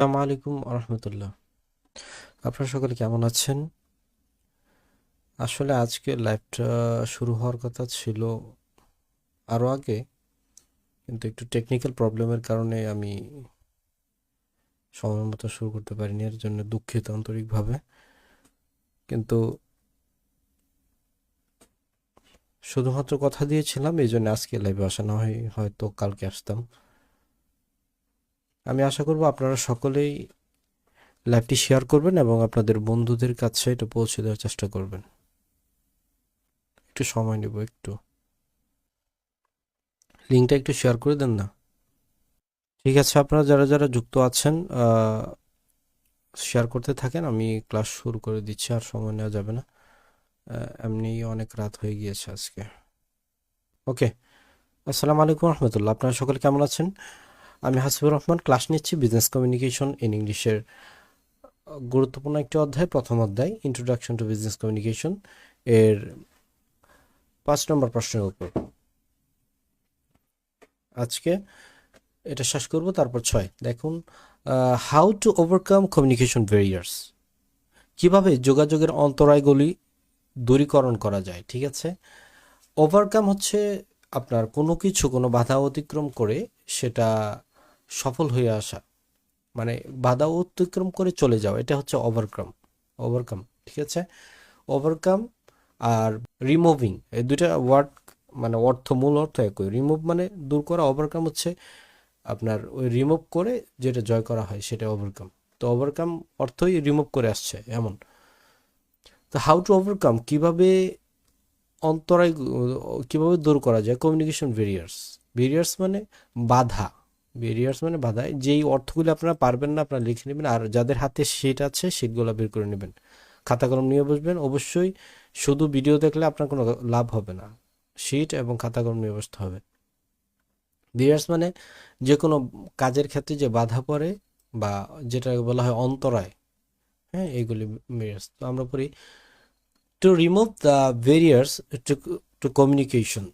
আসসালামু আলাইকুম রহমতুল্লাহ। আপনারা সকলে কেমন আছেন? আসলে আজকে লাইভটা শুরু হওয়ার কথা ছিল আরও আগে, কিন্তু একটু টেকনিক্যাল প্রবলেমের কারণে আমি সময় মতো শুরু করতে পারিনি, এর জন্য দুঃখিত আন্তরিকভাবে। কিন্তু শুধুমাত্র কথা দিয়েছিলাম, এই জন্য আজকে লাইভে আসা, না হয় হয়তো কালকে আসতাম। আমি আশা করব আপনারা সকলেই লাইভটি শেয়ার করবেন এবং আপনাদের বন্ধুদের কাছে এটা পৌঁছে দেওয়ার চেষ্টা করবেন। একটু সময় নেব, একটু লিঙ্কটা একটু শেয়ার করে দেন না? ঠিক আছে, আপনারা যারা যারা যুক্ত আছেন শেয়ার করতে থাকেন, আমি ক্লাস শুরু করে দিচ্ছি, আর সময় নেওয়া যাবে না। এমনি অনেক রাত হয়ে গিয়েছে আজকে। ওকে, আসসালামু আলাইকুম রহমতুল্লাহ। আপনারা সকলে কেমন আছেন? আমি হাসিবুর রহমান, ক্লাস নিচ্ছি বিজনেস কমিউনিকেশন ইন ইংলিশের গুরুত্বপূর্ণ একটি অধ্যায়, প্রথম অধ্যায় ইন্ট্রোডাকশন টু বিজনেস কমিউনিকেশন এর 5 নম্বর প্রশ্নের উপর আজকে এটা শেষ করব, তারপর 6। দেখুন, how to overcome communication barriers, কিভাবে যোগাযোগের অন্তরায়গুলি দূরীকরণ করা যায়। ঠিক আছে, ওভারকাম হচ্ছে আপনার কোনো বাধা অতিক্রম করে সেটা সফল হয়ে আসা, মানে বাধা অতিক্রম করে চলে যাওয়া, এটা হচ্ছে ওভারকাম। ওভারকাম, ঠিক আছে। ওভারকাম আর রিমুভিং, এই দুইটা ওয়ার্ড মানে মূল অর্থ একই। রিমুভ মানে দূর করা, ওভারকাম হচ্ছে আপনার ওই রিমুভ করে যেটা জয় করা হয় সেটা ওভারকাম। তো ওভারকাম অর্থই রিমুভ করে আসছে এমন। তো হাউ টু ওভারকাম, অন্তরায় কিভাবে দূর করা যায় কমিউনিকেশন ভেরিয়ার্স। ভেরিয়ার্স মানে বাধা, ভেরিয়ার্স মানে বাধা। যেই অর্থগুলো আপনারা পারবেন না আপনারা লিখে নেবেন, আর যাদের হাতে শিট আছে শিটগুলো বের করে নেবেন, খাতা কলম নিয়ে বসবেন। অবশ্যই শুধু ভিডিও দেখলে আপনার কোনো লাভ হবে না, শিট এবং খাতা কলম নিয়ে বসতে হবে। ভেরিয়ার্স মানে যে কোনো কাজের ক্ষেত্রে যে বাধা পড়ে বা যেটা বলা হয় অন্তরায়, হ্যাঁ, এইগুলি ভেরিয়ার্স। তো আমরা পড়ি, to remove the barriers to communication.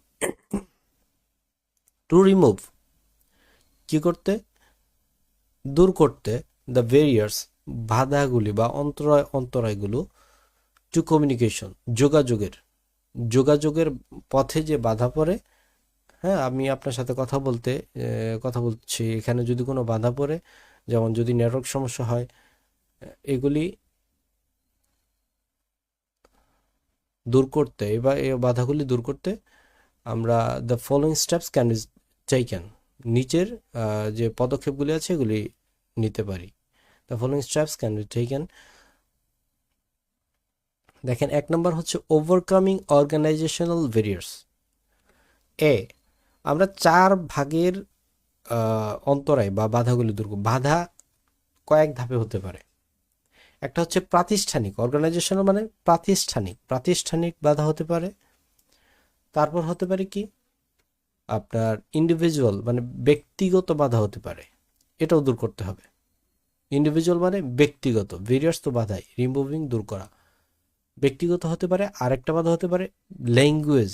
To remove, কি করতে, দূর করতে, the barriers, বাধাগুলি বা অন্তরায়গুলো, to communication, যোগাযোগের পথে যে বাধা পড়ে। হ্যাঁ, আমি আপনার সাথে কথা বলছি, এখানে যদি কোনো বাধা পড়ে, যেমন যদি নেটওয়ার্ক সমস্যা হয়, এগুলি দূর করতে, এবার এই বাধাগুলি দূর করতে আমরা the following steps can be taken, নিচের যে পদক্ষেপগুলি আছে এগুলি নিতে পারি। The following steps can be taken. দেখেন, 1 নম্বর হচ্ছে ওভারকামিং অর্গানাইজেশনাল ভেরিয়ার্স। এ, আমরা 4 ভাগের অন্তরায় বা বাধাগুলি দূর করব। বাধা কয়েক ধাপে হতে পারে। একটা হচ্ছে প্রাতিষ্ঠানিক, অর্গানাইজেশনাল মানে প্রাতিষ্ঠানিক বাধা হতে পারে। তারপর হতে পারে কি আপনার ইন্ডিভিজুয়াল মানে ব্যক্তিগত বাধা হতে পারে, এটাও দূর করতে হবে। ইন্ডিভিজুয়াল মানে ব্যক্তিগত, ভেরিয়ার্স তো বাধাই, রিমুভিং দূর করা। ব্যক্তিগত হতে পারে, আরেকটা বাধা হতে পারে ল্যাঙ্গুয়েজ,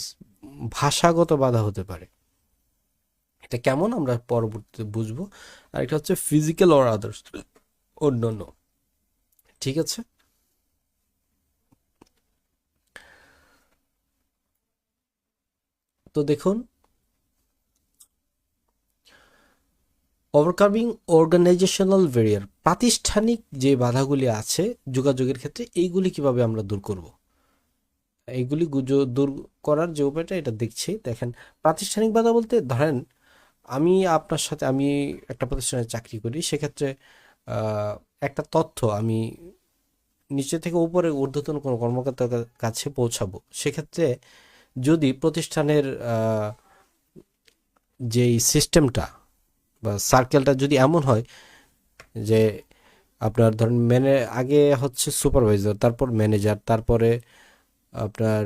ভাষাগত বাধা হতে পারে। এটা কেমন আমরা পরবর্তীতে বুঝবো। আরেকটা হচ্ছে ফিজিক্যাল অর আদার্স, অন্যান্য। ঠিক আছে, তো দেখুন, ওভারকামিং অর্গানাইজেশনাল ভেরিয়ার, প্রাতিষ্ঠানিক যে বাধাগুলি আছে যোগাযোগের ক্ষেত্রে, এইগুলি কিভাবে আমরা দূর করব, এইগুলি দূর করার যে উপায়টা এটা দেখছি। দেখেন, প্রাতিষ্ঠানিক বাধা বলতে ধরেন আমি একটা প্রতিষ্ঠানে চাকরি করি, সেক্ষেত্রে আহ, একটা তথ্য আমি নিচে থেকে উপরে ঊর্ধ্বতন কোনো কর্মকর্তার কাছে পৌঁছাবো। সেক্ষেত্রে যদি প্রতিষ্ঠানের যেই সিস্টেমটা বা সার্কেলটা যদি এমন হয় যে আপনার ধরেন আগে হচ্ছে সুপারভাইজার, তারপর ম্যানেজার, তারপরে আপনার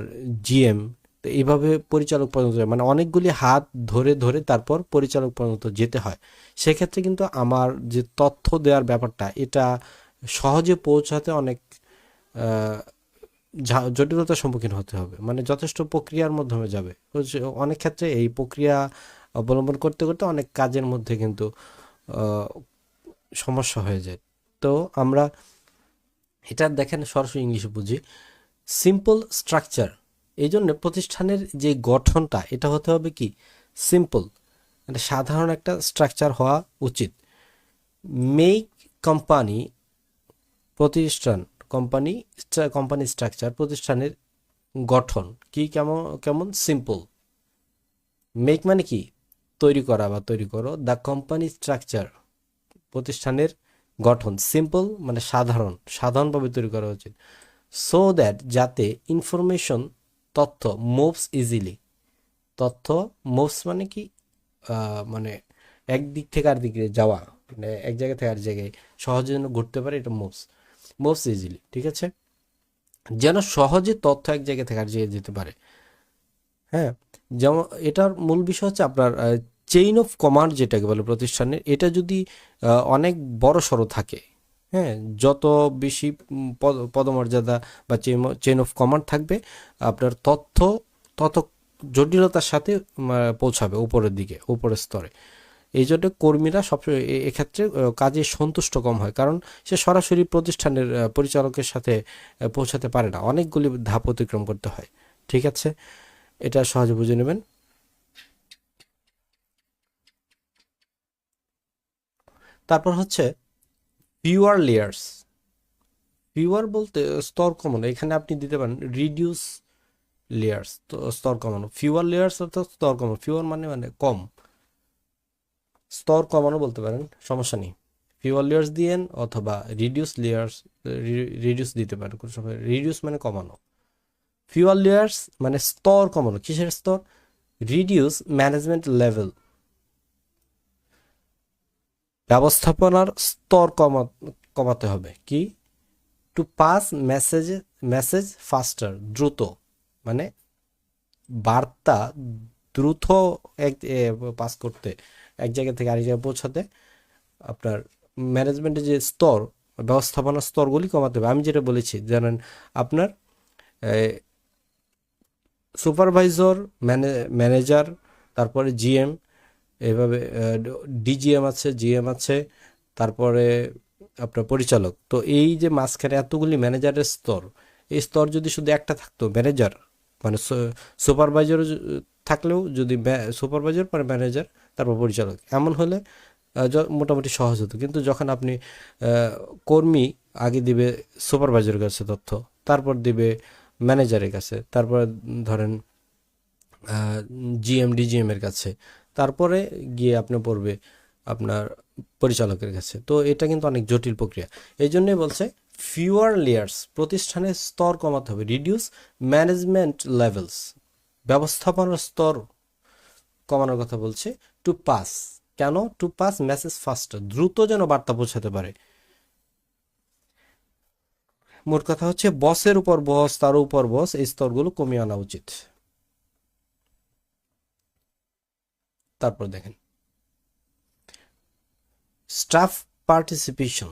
জিএম, তো এইভাবে পরিচালক পর্যন্ত মানে অনেকগুলি হাত ধরে ধরে তারপর পরিচালক পর্যন্ত যেতে হয়। সেক্ষেত্রে কিন্তু আমার যে তথ্য দেওয়ার ব্যাপারটা, এটা সহজে পৌঁছাতে অনেক আহ, জটিলতার সম্মুখীন হতে হবে, মানে যথেষ্ট প্রক্রিয়ার মাধ্যমে যাবে। অনেক ক্ষেত্রে এই প্রক্রিয়া অবলম্বন করতে করতে অনেক কাজের মধ্যে কিন্তু সমস্যা হয়ে যায়। তো আমরা এটা দেখেন সরাসরি ইংলিশে বুঝি, সিম্পল স্ট্রাকচার। এই জন্য প্রতিষ্ঠানের যে গঠনটা এটা হতে হবে কি সিম্পল, একটা সাধারণ একটা স্ট্রাকচার হওয়া উচিত। মেক কোম্পানি, প্রতিষ্ঠান, কোম্পানি, কোম্পানি স্ট্রাকচার, প্রতিষ্ঠানের গঠন কি কেমন কেমন সিম্পল। মেক মানে কি তৈরি করা বা তৈরি করো, দ্য কোম্পানি স্ট্রাকচার প্রতিষ্ঠানের গঠন, সিম্পল মানে সাধারণ, সাধারণভাবে তৈরি করা উচিত। সো দ্যাট যাতে ইনফরমেশন তথ্য মুভস ইজিলি, তথ্য মুভস মানে কি মানে এক দিক থেকে আর দিকে যাওয়া, মানে এক জায়গা থেকে আর জায়গায় সহজে যেন ঘুরতে পারে, এটা মুভস, মুভস ইজিলি, ঠিক আছে, যেন সহজে তথ্য এক জায়গা থেকে আর জায়গায় যেতে পারে। হ্যাঁ, যেমন এটার মূল বিষয় হচ্ছে আপনার চেইন অফ কমান্ড যেটাকে বলে প্রতিষ্ঠানের, এটা যদি অনেক বড় সড়ো থাকে, হ্যাঁ, যত বেশি পদমর্যাদা বা চেইন অফ কমান্ড থাকবে, আপনার তথ্য তত জটিলতার সাথে পৌঁছাবে উপরের দিকে, উপরের স্তরে। এই জন্য কর্মীরা সবসময় এক্ষেত্রে কাজে সন্তুষ্ট কম হয়, কারণ সে সরাসরি প্রতিষ্ঠানের পরিচালকের সাথে পৌঁছাতে পারে না, অনেকগুলি ধাপ অতিক্রম করতে হয়, ঠিক আছে, এটা সহজে বুঝে নেবেন। তারপর হচ্ছে ফিউয়ার লেয়ার্স। ফিউয়ার বলতে স্তর কমানো, এখানে আপনি দিতে পারেন রিডিউস লেয়ার্স, তো স্তর কমানো, ফিউয়ার লেয়ার্স অর্থাৎ স্তর কমানো, ফিউয়ার মানে মানে কম, স্তর কমানো বলতে পারেন, সমস্যা নেই। ফিউয়ার লেয়ার্স দিয়েন অথবা রিডিউস লেয়ার্স, রিডিউস দিতে পারেন, কোনো সময় রিডিউস মানে কমানো। ফিউয়ার লেয়ার্স মানে স্তর কমানো, কিসের স্তর? রিডিউস ম্যানেজমেন্ট লেভেল, ব্যবস্থাপনার স্তর কমাতে হবে। কি? To pass message, message faster, দ্রুত, মানে বার্তা দ্রুত এক পাস করতে, এক জায়গা থেকে আরেক জায়গায় পৌঁছাতে আপনার ম্যানেজমেন্টের যে স্তর, ব্যবস্থাপনার স্তরগুলি কমাতে হবে। আমি যেটা বলেছি জানেন, আপনার সুপারভাইজর, ম্যানেজার, তারপরে জিএম, এভাবে ডিজিএম আছে, জিএম আছে, তারপরে আপনার পরিচালক। তো এই যে মাঝখানে এতগুলি ম্যানেজারের স্তর, এই স্তর যদি শুধু একটা থাকতো ম্যানেজার, মানে সুপারভাইজার থাকলেও যদি সুপারভাইজার পরে ম্যানেজার তারপর পরিচালক, এমন হলে মোটামুটি সহজ হতো। কিন্তু যখন আপনি কর্মী আগে দিবে সুপারভাইজারের কাছে তথ্য, তারপর দিবে ম্যানেজারের কাছে, তারপর ধরেন জিএম ডিজিএম এর কাছে, তারপরে গিয়ে আপনি পড়বে আপনার পরিচালকের কাছে, তো এটা কিন্তু অনেক জটিল প্রক্রিয়া। এই জন্যই বলছে ফিউয়ার লেয়ার্স, প্রতিষ্ঠানের স্তর কমাতে হবে, রিডিউস ম্যানেজমেন্ট লেভেলস, ব্যবস্থাপনার স্তর কমানোর কথা বলছে। টু পাস, কেন? টু পাস মেসেজ ফাস্টার, দ্রুত যেন বার্তা পৌঁছাতে পারে। মোট কথা হচ্ছে বসের উপর বস, তার উপর বস, এই স্তরগুলো কমিয়ে আনা উচিত। তারপর দেখেন স্টাফ পার্টিসিপেশন।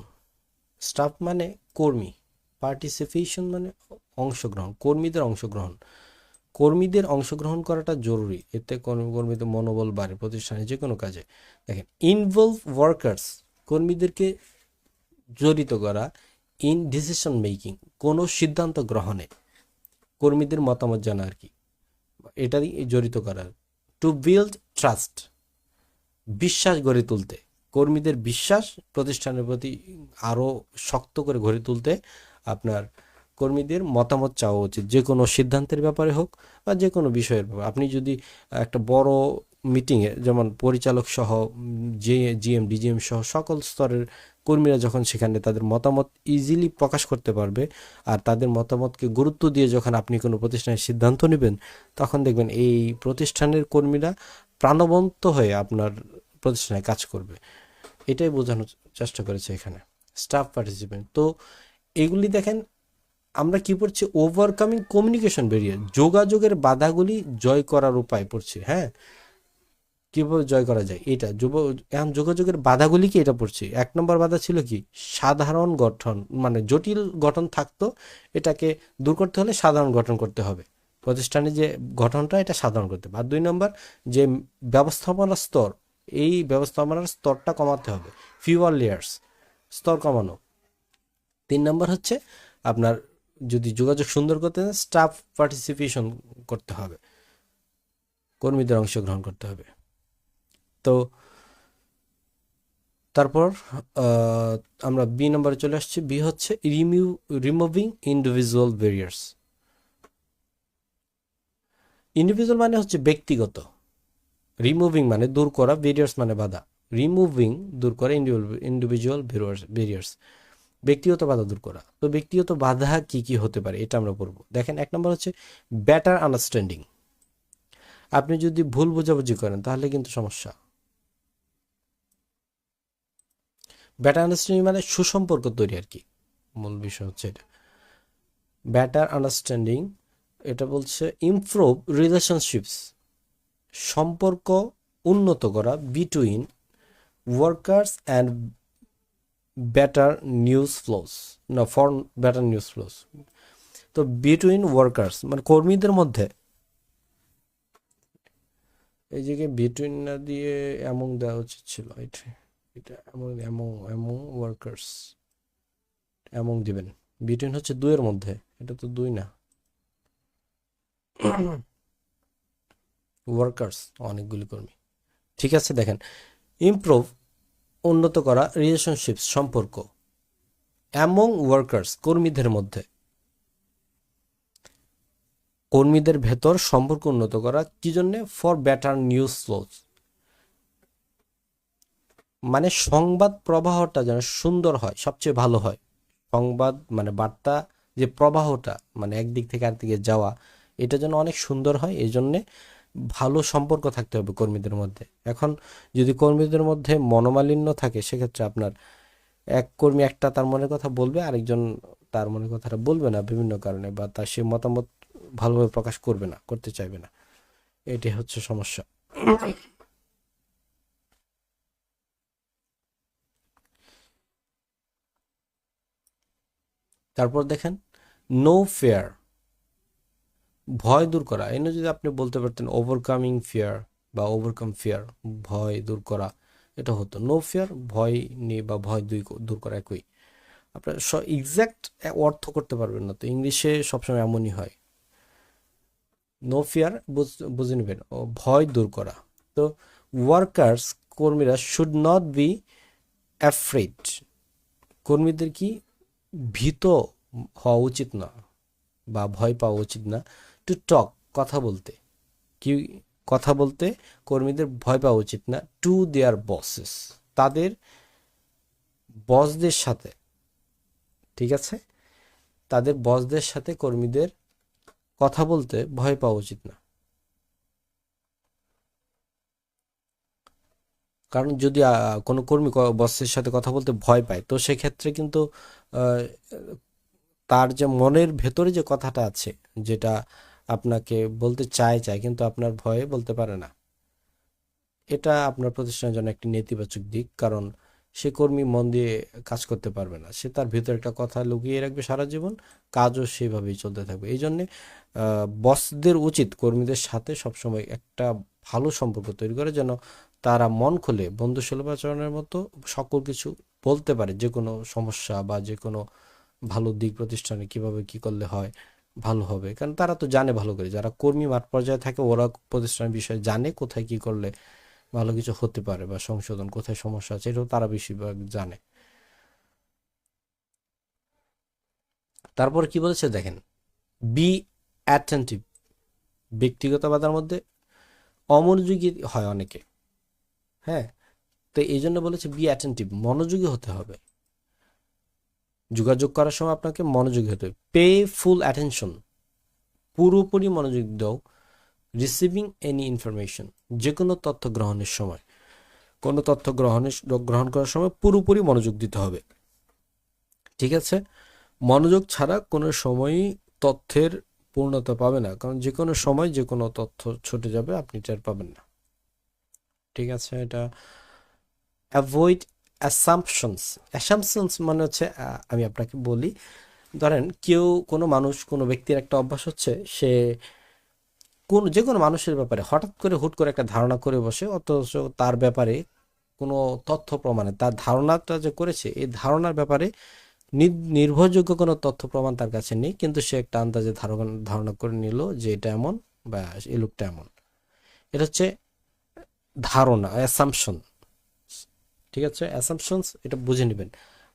স্টাফ মানে কর্মী, পার্টিসিপেশন মানে অংশগ্রহণ, কর্মীদের অংশগ্রহণ। কর্মীদের অংশগ্রহণ করাটা জরুরি, এতে কর্মীদের মনোবল বাড়ে প্রতিষ্ঠানে যে কোনো কাজে। দেখেন ইনভলভ ওয়ার্কার্স, কর্মীদেরকে জড়িত করা, ইন ডিসিশন মেকিং, কোনো সিদ্ধান্ত গ্রহণে কর্মীদের মতামত জানা আর কি, এটাই জড়িত করার। টু বিল্ড ট্রাস্ট, বিশ্বাস গড়ে তুলতে, কর্মীদের বিশ্বাস প্রতিষ্ঠানের প্রতি আরও শক্ত করে গড়ে তুলতে আপনার কর্মীদের মতামত চাওয়া উচিত, যে কোনো সিদ্ধান্তের ব্যাপারে হোক বা যে কোনো বিষয়ের ব্যাপারে। আপনি যদি একটা বড় মিটিংয়ে, যেমন পরিচালক সহ জিএম ডিজিএম সহ সকল স্তরের কর্মীরা যখন সেখানে তাদের মতামত ইজিলি প্রকাশ করতে পারবে, আর তাদের মতামতকে গুরুত্ব দিয়ে যখন আপনি কোনো প্রতিষ্ঠানের সিদ্ধান্ত নেবেন, তখন দেখবেন এই প্রতিষ্ঠানের কর্মীরা প্রাণবন্ত হয়ে আপনার প্রতিষ্ঠানে কাজ করবে। এটাই বোঝানোর চেষ্টা করেছে এখানে স্টাফ পার্টিসিপেন্ট। তো এগুলি দেখেন আমরা কি পড়ছি, ওভারকামিং কমিউনিকেশন ব্যারিয়ার, যোগাযোগের বাধাগুলি জয় করার উপায় পড়ছি। হ্যাঁ, কিভাবে জয় করা যায় এটা এখন যোগাযোগের বাধাগুলি কি এটা পড়ছি। এক নম্বর বাধা ছিল কি, সাধারণ গঠন, মানে জটিল গঠন থাকতো, এটাকে দূর করতে হলে সাধারণ গঠন করতে হবে, প্রতিষ্ঠানের যে গঠনটা এটা সাধারণ করতে হবে। আর দুই নম্বর যে ব্যবস্থাপনা স্তর, এই ব্যবস্থাপনার স্তরটা কমাতে হবে, ফিউয়ার লেয়ার্স, স্তর কমানো। 3 নম্বর হচ্ছে আপনার যদি যোগাযোগ সুন্দর করতে চান স্টাফ পার্টিসিপেশন করতে হবে, কর্মীদের অংশগ্রহণ করতে হবে। তো তারপর আমরা বি নম্বরে চলে আসছি। বি হচ্ছে রিমুভিং ইন্ডিভিজুয়াল ব্যারিয়ার্স। ইন্ডিভিজুয়াল মানে হচ্ছে ব্যক্তিগত, রিমুভিং মানে দূর করা, ব্যারিয়ার্স মানে বাধা। রিমুভিং দূর করা, ইন্ডিভিজুয়াল ব্যারিয়ার্স ব্যক্তিগত বাধা দূর করা। তো ব্যক্তিগত বাধা কি কি হতে পারে এটা আমরা পড়বো। দেখেন 1 নম্বর হচ্ছে বেটার আন্ডারস্ট্যান্ডিং। আপনি যদি ভুল বোঝাবুঝি করেন তাহলে কিন্তু সমস্যা। বেটার আন্ডারস্ট্যান্ডিং মানে সুসম্পর্ক তৈরি আর কি, মূল বিষয় হচ্ছে এটা। বেটার আন্ডারস্ট্যান্ডিং এটা বলছে ইমপ্রুভ রিলেশনশিপস, সম্পর্ক উন্নত করা between workers and better news flows, না ফর বেটার নিউজ ফ্লোস। তো বিটুইন ওয়ার্কার্স মানে কর্মীদের মধ্যে, এই জায়গায় বিটুইন না দিয়ে এমন দেওয়া উচিত ছিল, এটা এটা এমন এমন এমন ওয়ার্কার্স এমন দিবেন। বিটুইন হচ্ছে দুইয়ের মধ্যে, এটা তো দুই না, ওয়ার্কার্স অনেকগুলি কর্মী। ঠিক আছে, দেখেন ইমপ্রুভ উন্নত করা রিলেশনশিপ সম্পর্ক, অ্যামং ওয়ার্কার্স কর্মীদের মধ্যে, কর্মীদের ভেতর সম্পর্ক উন্নত করা কি জন্যে? ফর বেটার নিউজ ফ্লোস, মানে সংবাদ প্রবাহটা যেন সুন্দর হয়, সবচেয়ে ভালো হয়। সংবাদ মানে বার্তা যে প্রবাহটা মানে একদিক থেকে আরেকদিকে যাওয়া, এটা যেন অনেক সুন্দর হয়, এই জন্যে ভালো সম্পর্ক থাকতে হবে কর্মীদের মধ্যে। এখন যদি কর্মীদের মধ্যে মনোমালিন্য থাকে সেক্ষেত্রে আপনার এক কর্মী একটা তার মনের কথা বলবে, আরেকজন তার মনের কথাটা বলবে না বিভিন্ন কারণে, বা তার সে মতামত ভালোভাবে প্রকাশ করবে না, করতে চাইবে না, এটি হচ্ছে সমস্যা। তারপর দেখেন নো ফেয়ার, ভয় দূর করা। এনে যদি আপনি বলতে পারতেন ওভারকামিং ফিয়ার বা ওভারকাম ফিয়ার, ভয় দূর করা, এটা হতো। নো ফিয়ার ভয় নিয়ে বা ভয় দূর করা একই। আপনার এক্সাক্ট অর্থ করতে পারবেন না, তো ইংলিশে সবসময় এমনই হয়। নো ফিয়ার বুঝে নেবেন, ভয় দূর করা। তো ওয়ার্কার্স কর্মীরা শুড নট বি অ্যাফ্রেড, কর্মীদের কি ভীত হওয়া উচিত না বা ভয় পাওয়া উচিত না। টু টক কথা বলতে, কি কথা বলতে কর্মীদের ভয় পাওয়া উচিত না। টু দেয়ার বসেস, তাদের বসদের সাথে, ঠিক আছে, তাদের বসদের সাথে কর্মীদের কথা বলতে ভয় পাওয়া উচিত না। কারণ যদি কোনো কর্মী বসের সাথে কথা বলতে ভয় পায় তো সেক্ষেত্রে কিন্তু আহ, তার যে মনের ভেতরে যে কথাটা আছে, যেটা আপনাকে বলতে চায় কিন্তু আপনার ভয়ে বলতে পারে না, এটা আপনার প্রতিষ্ঠানের জন্য একটি নেতিবাচক দিক। কারণ সে কর্মী মন দিয়ে কাজ করতে পারবে না, সে তার ভিতরে একটা কথা লুকিয়ে রাখবে সারা জীবন, কাজও সেভাবেই চলতে থাকবে। এই জন্যে বসদের উচিত কর্মীদের সাথে সবসময় একটা ভালো সম্পর্ক তৈরি করে, যেন তারা মন খুলে বন্ধুসুলভ আচরণের মতো সকল কিছু বলতে পারে, যে কোনো সমস্যা বা যে কোনো ভালো দিক প্রতিষ্ঠানে কিভাবে কি করলে হয় ভালো হবে। কারণ তারা তো জানে ভালো করে, যারা কর্মী মাঠ পর্যায়ে থাকে ওরা প্রতিষ্ঠানের বিষয়ে জানে, কোথায় কি করলে ভালো কিছু হতে পারে বা সংশোধন কোথায় সমস্যা আছে এটাও তারা বেশিরভাগ জানে। তারপর কি বলেছে দেখেন, বি অ্যাটেন্টিভ, ব্যক্তিগত বাধার মধ্যে অমনোযোগী হয় অনেকে, হ্যাঁ, তো এই জন্য বলেছে বি অ্যাটেন্টিভ, মনোযোগী হতে হবে। যোগাযোগ করার সময় আপনাকে মনোযোগী হতে হবে। পে ফুল অ্যাটেনশন, পুরোপুরি মনোযোগ দাও। রিসিভিং এনি ইনফরমেশন, যে কোনো তথ্য গ্রহণের সময়, কোনো তথ্য গ্রহণ করার সময় পুরোপুরি মনোযোগ দিতে হবে, ঠিক আছে। মনোযোগ ছাড়া কোনো সময়ই তথ্যের পূর্ণতা পাবে না, কারণ যে কোনো সময় যে কোনো তথ্য ছুটে যাবে, আপনি টের পাবেন না, ঠিক আছে। এটা অ্যাভয়েড অ্যাসাম্পশনস। অ্যাসাম্পশনস মানে হচ্ছে আমি আপনাকে বলি, ধরেন কেউ কোনো মানুষ কোনো ব্যক্তির একটা অভ্যাস হচ্ছে, সে যে কোনো মানুষের ব্যাপারে হঠাৎ করে হুট করে একটা ধারণা করে বসে, অথচ তার ব্যাপারে কোনো তথ্য প্রমাণে তার ধারণাটা যে করেছে এই ধারণার ব্যাপারে নির্ভরযোগ্য কোনো তথ্য প্রমাণ তার কাছে নেই, কিন্তু সে একটা আন্দাজে ধারণা করে নিল যে এটা এমন বা এই লোকটা এমন। এটা হচ্ছে ধারণা, অ্যাসাম্পশন। ঠিক আছে, অ্যাসাম্পশনস এটা বুঝে নেবেন,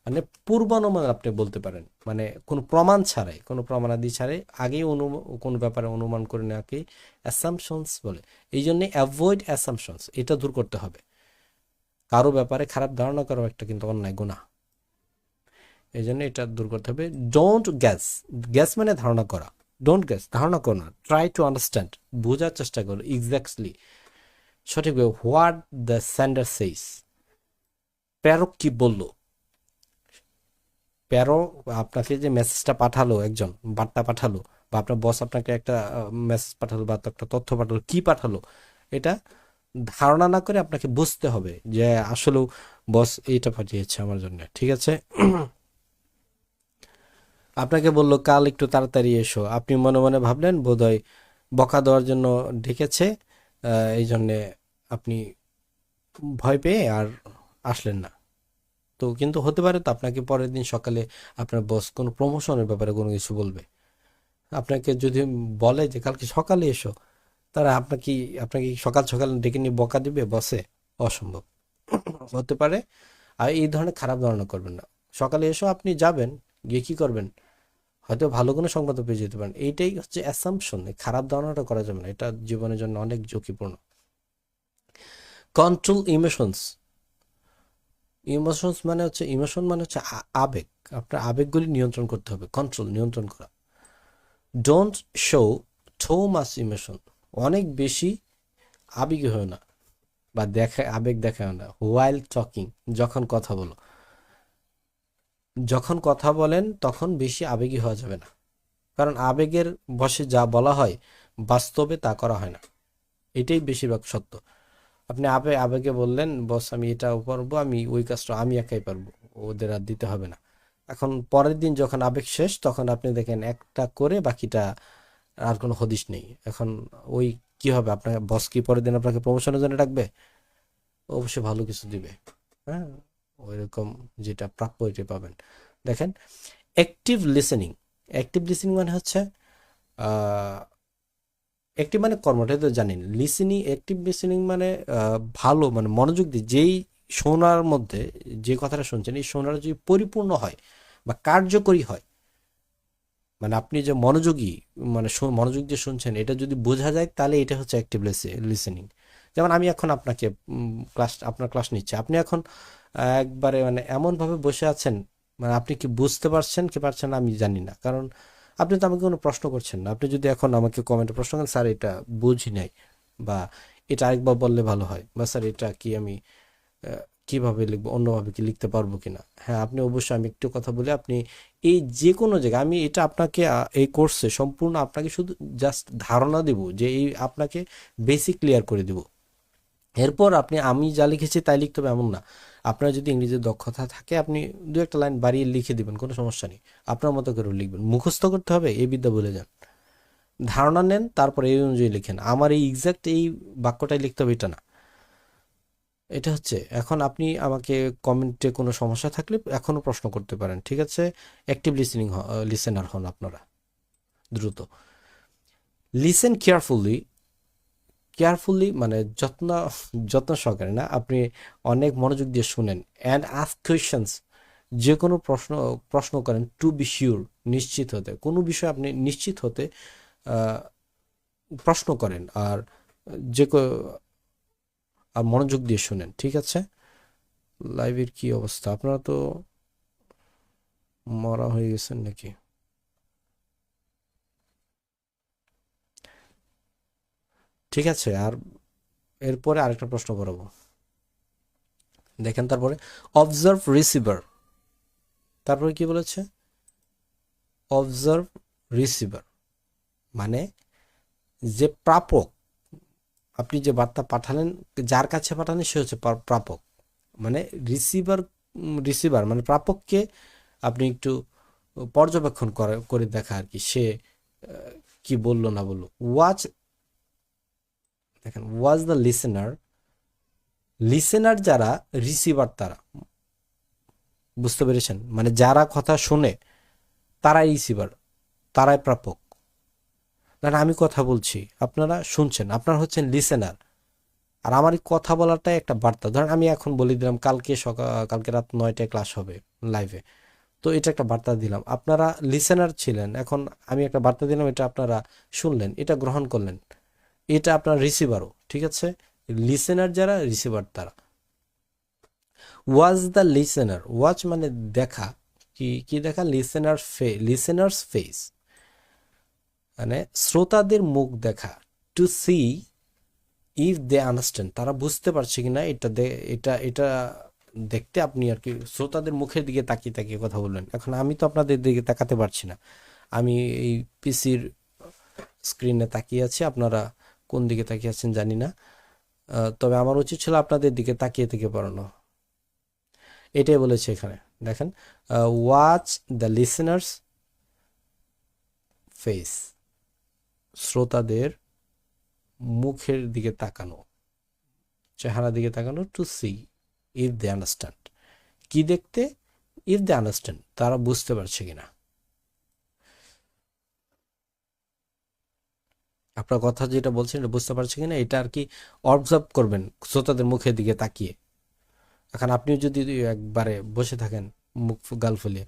মানে পূর্বানুমান আপনি বলতে পারেন, মানে কোনো প্রমাণ ছাড়াই, কোনো প্রমাণাদি ছাড়াই আগেই কোনো ব্যাপারে অনুমান করে নেওয়াকে অ্যাসাম্পশনস বলে। এই জন্যে অ্যাভয়েড অ্যাসাম্পশনস, এটা দূর করতে হবে। কারো ব্যাপারে খারাপ ধারণা করা একটা কিন্তু অন্যায় গুনাহ, এই জন্য এটা দূর করতে হবে। ডোন্ট গ্যাস, গ্যাস মানে ধারণা করা, ডোন্ট গ্যাস ধারণা করো না, ট্রাই টু আন্ডারস্ট্যান্ড, বোঝার চেষ্টা করো এক্স্যাক্টলি সঠিকভাবে হোয়াট দ্য সেন্ডার সেইস, প্রেরক কি বলল। প্রেরক আপনাকে যে মেসেজটা পাঠালো, একজন বার্তা পাঠালো, বা আপনার বস আপনাকে একটা মেসেজ পাঠালো বা একটা তথ্য পাঠালো, কি পাঠালো, এটা ধারণা না করে আপনাকে বুঝতে হবে যে আসলেও বস এইটা পাঠিয়েছে আমার জন্য। ঠিক আছে, আপনাকে বললো কাল একটু তাড়াতাড়ি এসো, আপনি মনে মনে ভাবলেন বোধহয় বকা দেওয়ার জন্য ডেকেছে, এই জন্যে আপনি ভয় পেয়ে আর আসলেন না। তো কিন্তু হতে পারে তো আপনাকে পরের দিন সকালে আপনার বস কোনো প্রমোশনের ব্যাপারে কোনো কিছু বলবে, আপনাকে যদি বলে যে কালকে সকালে এসো, তারা আপনাকে সকাল সকাল ডেকে নিয়ে বকা দিবে বসে? অসম্ভব। হতে পারে। আর এই ধরনের খারাপ ধারণা করবেন না, সকালে এসো, আপনি যাবেন, গিয়ে কি করবেন, হয়তো ভালো কোনো সংবাদ পেয়ে যেতে পারেন। এইটাই হচ্ছে অ্যাসাম্পশন, খারাপ ধারণাটা করা যাবে না, এটা জীবনের জন্য অনেক ঝুঁকিপূর্ণ। কন্ট্রোল ইমোশনস, ইমোশনস মানে হচ্ছে, ইমোশন মানে হচ্ছে আবেগ, আপনার আবেগগুলি নিয়ন্ত্রণ করতে হবে, কন্ট্রোল নিয়ন্ত্রণ করা। Don't show too much emotion, অনেক বেশি আবেগী হয় না বা আবেগ দেখায় না। হোয়াইল টকিং, যখন কথা বলো, যখন কথা বলেন তখন বেশি আবেগী হওয়া যাবে না, কারণ আবেগের বশে যা বলা হয় বাস্তবে তা করা হয় না, এটাই বেশিরভাগ সত্য। আপনি আবেগে বললেন বস আমি এটা পারবো, আমি ওই কাজটা আমি একাই পারবো, ওদের আর দিতে হবে না। এখন পরের দিন যখন আবেগ শেষ, তখন আপনি দেখেন একটা করে বাকিটা আর কোনো হদিশ নেই। এখন ওই কি হবে, আপনার বস কি পরের দিন আপনাকে প্রমোশনের জন্য ডাকবে? অবশ্যই ভালো কিছু দিবে। হ্যাঁ, ওইরকম যেটা প্রাপ্য এটা পাবেন। দেখেন, অ্যাক্টিভ লিসেনিং, অ্যাক্টিভ লিসেনিং মানে হচ্ছে অ্যাক্টিভ মানে কর্মটা তো জানেন, লিসেনিং, অ্যাক্টিভ লিসেনিং মানে ভালো, মানে মনোযোগ দিয়ে যেই শোনার মধ্যে যে কথাটা শুনছেন, এই শোনার যদি পরিপূর্ণ হয় বা কার্যকরী হয়, মানে আপনি যে মনোযোগী, মানে মনোযোগ দিয়ে শুনছেন, এটা যদি বোঝা যায় তাহলে এটা হচ্ছে অ্যাক্টিভ লিসেনিং। যেমন আমি এখন আপনাকে আপনার ক্লাস নিচ্ছি, আপনি এখন একবারে মানে এমনভাবে বসে আছেন, মানে আপনি কি বুঝতে পারছেন কি পারছেন না আমি জানি না, কারণ আপনি তো আমাকে কোনো প্রশ্ন করছেন না। আপনি যদি এখন আমাকে কমেন্টে প্রশ্ন করেন, স্যার এটা বুঝি নাই, বা এটা আরেকবার বললে ভালো হয়, বা স্যার এটা কি আমি কিভাবে লিখবো, অন্যভাবে কি লিখতে পারবো কিনা, হ্যাঁ আপনি অবশ্যই, আমি একটু কথা বলে আপনি এই যে কোনো জায়গায়, আমি এটা আপনাকে এই কোর্সে সম্পূর্ণ আপনাকে শুধু জাস্ট ধারণা দিব, যে এই আপনাকে বেসিক ক্লিয়ার করে দিব। এরপর আপনি আমি যা লিখেছি তাই লিখতে হবে এমন না, আপনার যদি ইংরেজির দক্ষতা থাকে আপনি দু একটা লাইন বাড়িয়ে লিখে দিবেন, কোনো সমস্যা নেই, আপনার মতো করে লিখবেন। মুখস্থ করতে হবে এই বিদ্যা ভুলে যান, ধারণা নেন, তারপর এই অনুযায়ী লিখেন, আমার এই এক্সাক্ট এই বাক্যটাই লিখতে হবে এটা না। এটা হচ্ছে, এখন আপনি আমাকে কমেন্টে কোনো সমস্যা থাকলে এখনও প্রশ্ন করতে পারেন, ঠিক আছে? অ্যাক্টিভ লিসেনার হন আপনারা দ্রুত। লিসেন কেয়ারফুলি, কেয়ারফুলি মানে যত্ন সহকারে না, আপনি অনেক মনোযোগ দিয়ে শুনেন। অ্যান্ড আস্ক কোয়েশ্চেন্স, যে কোনো প্রশ্ন করেন, টু বি শিওর, নিশ্চিত হতে, কোনো বিষয়ে আপনি নিশ্চিত হতে আহ, প্রশ্ন করেন, আর যে আর মনোযোগ দিয়ে শুনেন। ঠিক আছে, লাইভের কি অবস্থা, আপনারা তো মরা হয়ে গেছেন নাকি? ঠিক আছে, আর এরপরে আরেকটা প্রশ্ন করাবো। দেখেন তারপরে, অবজার্ভ রিসিভার, তারপরে কি বলেছে, অবজার্ভ রিসিভার মানে যে প্রাপক, আপনি যে বার্তা পাঠালেন, যার কাছে পাঠালেন সে হচ্ছে প্রাপক, মানে রিসিভার, রিসিভার মানে প্রাপককে আপনি একটু পর্যবেক্ষণ করে করে দেখা আর কি, সে কি বললো না বললো। ওয়াচ দেখেন ওয়াজ দ্য লিসেনার, লিসেনার যারা, রিসিভার তারা। বুঝতে পেরেছেন? মানে যারা কথা শোনে তারাই রিসিভার, তারাই প্রাপক। না আমি কথা বলছি, আপনারা শুনছেন, আপনারা হচ্ছেন লিসেনার। আর আমার এই কথা বলাটাই একটা বার্তা। ধরেন আমি এখন বলে দিলাম কালকে রাত 9টায় ক্লাস হবে লাইভে, তো এটা একটা বার্তা দিলাম, আপনারা লিসেনার ছিলেন, এখন আমি একটা বার্তা দিলাম, এটা আপনারা শুনলেন, এটা গ্রহণ করলেন, এটা আপনার রিসিভারও। ঠিক আছে? লিসেনার যারা, রিসিভার তারা। ওয়াজ দ্য লিসেনার, ওয়াচ মানে দেখা, কি কি দেখা? লিসেনার্স ফেস, মানে শ্রোতাদের মুখ দেখা। To see if they understand, তারা বুঝতে পারছে কিনা, এটা দেখতে আপনি আর কি শ্রোতাদের মুখের দিকে তাকিয়ে তাকিয়ে কথা বলবেন। এখন আমি তো আপনাদের দিকে তাকাতে পারছি না, আমি এই পিসির স্ক্রিনে তাকিয়ে আছি, আপনারা কোন দিকে তাকিয়ে আছেন জানি না। তবে আমার উচিত ছিল আপনাদের দিকে তাকিয়ে থেকে পড়ানো। এটাই বলেছে এখানে, দেখেন, ওয়াচ দ্য লিসেনার্স ফেস, শ্রোতাদের মুখের দিকে তাকানো, চেহারা দিকে তাকানো। To see if they understand, কি দেখতে? ইফ দে আন্ডারস্ট্যান্ড, তারা বুঝতে পারছে কিনা। আপনার কথা যেটা বলছেন এটা বুঝতে পারছে কিনা, এটা আর কি অবজার্ভ করবেন শ্রোতাদের মুখের দিকে তাকিয়ে। এখন আপনিও যদি একবারে বসে থাকেন মুখ গাল ফুলিয়ে,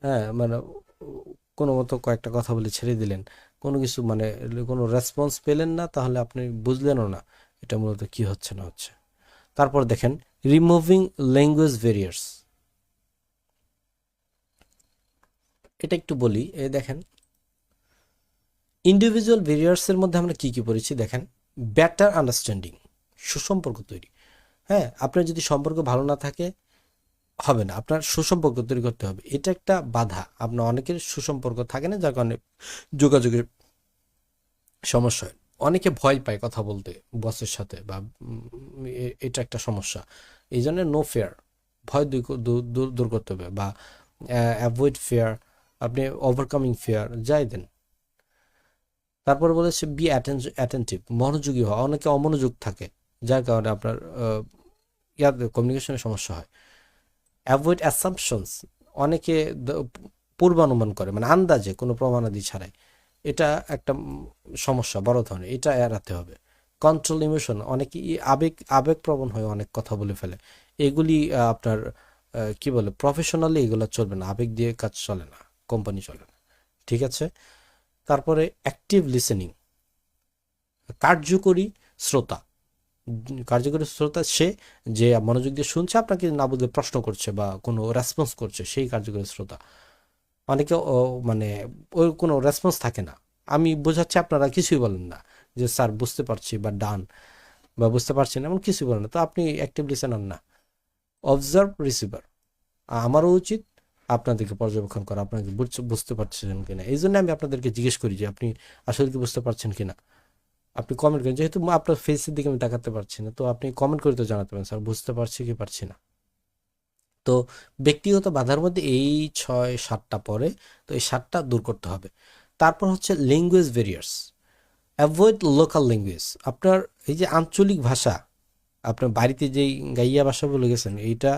হ্যাঁ, মানে কোনো মতো কয়েকটা কথা বলে ছেড়ে দিলেন, কোনো কিছু মানে কোনো রেসপন্স পেলেন না, তাহলে আপনি বুঝলেনও না এটা মূলত কি হচ্ছে না হচ্ছে। তারপর দেখেন রিমুভিং ল্যাঙ্গুয়েজ ব্যারিয়ার্স, এটা একটু বলি। দেখেন ইন্ডিভিজুয়াল ব্যারিয়ার্সের মধ্যে আমরা কি কি পড়েছি দেখেন। বেটার আন্ডারস্ট্যান্ডিং, সুসম্পর্ক তৈরি। হ্যাঁ, আপনার যদি সম্পর্ক ভালো না থাকে হবে না, আপনার সুসম্পর্ক তৈরি করতে হবে, এটা একটা বাধা। আপনার অনেকের সুসম্পর্ক থাকে না, যার কারণে যোগাযোগের সমস্যা হয়। অনেকে ভয় পায় কথা বলতে বসের সাথে, বা এটা একটা সমস্যা। এই জন্য নো ফেয়ার, ভয় দূর করতে হবে, বা অ্যাভয়েড ফেয়ার, আপনি ওভারকামিং ফেয়ার যাই দেন। তারপর বলেছে বি অ্যাটেন্টিভ, মনোযোগী হওয়া। অনেকে অমনোযোগ থাকে, যার কারণে আপনার কমিউনিকেশনের সমস্যা হয়। অ্যাভয়েড অ্যাসাম্পশনস, অনেকে পূর্বানুমান করে, মানে আন্দাজে কোনো প্রমাণাদি ছাড়াই, এটা একটা সমস্যা বড় ধরনের, এটা এড়াতে হবে। কন্ট্রোল ইমোশন, অনেকে আবেগপ্রবণ হয়ে অনেক কথা বলে ফেলে, এগুলি আপনার কি বলে, প্রফেশনালি এগুলো চলবে না, আবেগ দিয়ে কাজ চলে না, কোম্পানি চলে না। ঠিক আছে? তারপরে অ্যাক্টিভ লিসেনিং, কার্যকরী শ্রোতা। কার্যকরী শ্রোতা সে যে মনোযোগ দিয়ে শুনছে, আপনাকে না বুঝলে প্রশ্ন করছে বা কোনো রেসপন্স করছে, সেই কার্যকরী শ্রোতা। অনেকে মানে ওই কোনো রেসপন্স থাকে না, আমি বোঝাচ্ছি আপনারা কিছুই বলেন না, যে স্যার বুঝতে পারছি বা ডান, বা বুঝতে পারছি না, এমন কিছুই বলেন না, তো আপনি অ্যাক্টিভ লিসেনার না। অবজার্ভ রিসিভার, আমারও উচিত আপনাদেরকে পর্যবেক্ষণ করা, আপনাকে বুঝতে পারছেন কিনা। এই জন্য আমি আপনাদেরকে জিজ্ঞেস করি যে আপনি আসলে কি বুঝতে পারছেন কিনা। আপনি কমেন্ট করেন, যেহেতু আপনার ফেসের দিকে আমি তাকাতে পারছি না, তো আপনি কমেন্ট করে তো জানাতে পারেন, স্যার বুঝতে পারছি কি পারছি না। তো ব্যক্তিগত বাধার মধ্যে এই 6-7টা পড়ে, তো এই 7টা দূর করতে হবে। তারপর হচ্ছে language barriers, avoid local language. আপনার এই যে আঞ্চলিক ভাষা, আপনার বাড়িতে যেই গাইয়া ভাষা বলে গেছেন, এইটা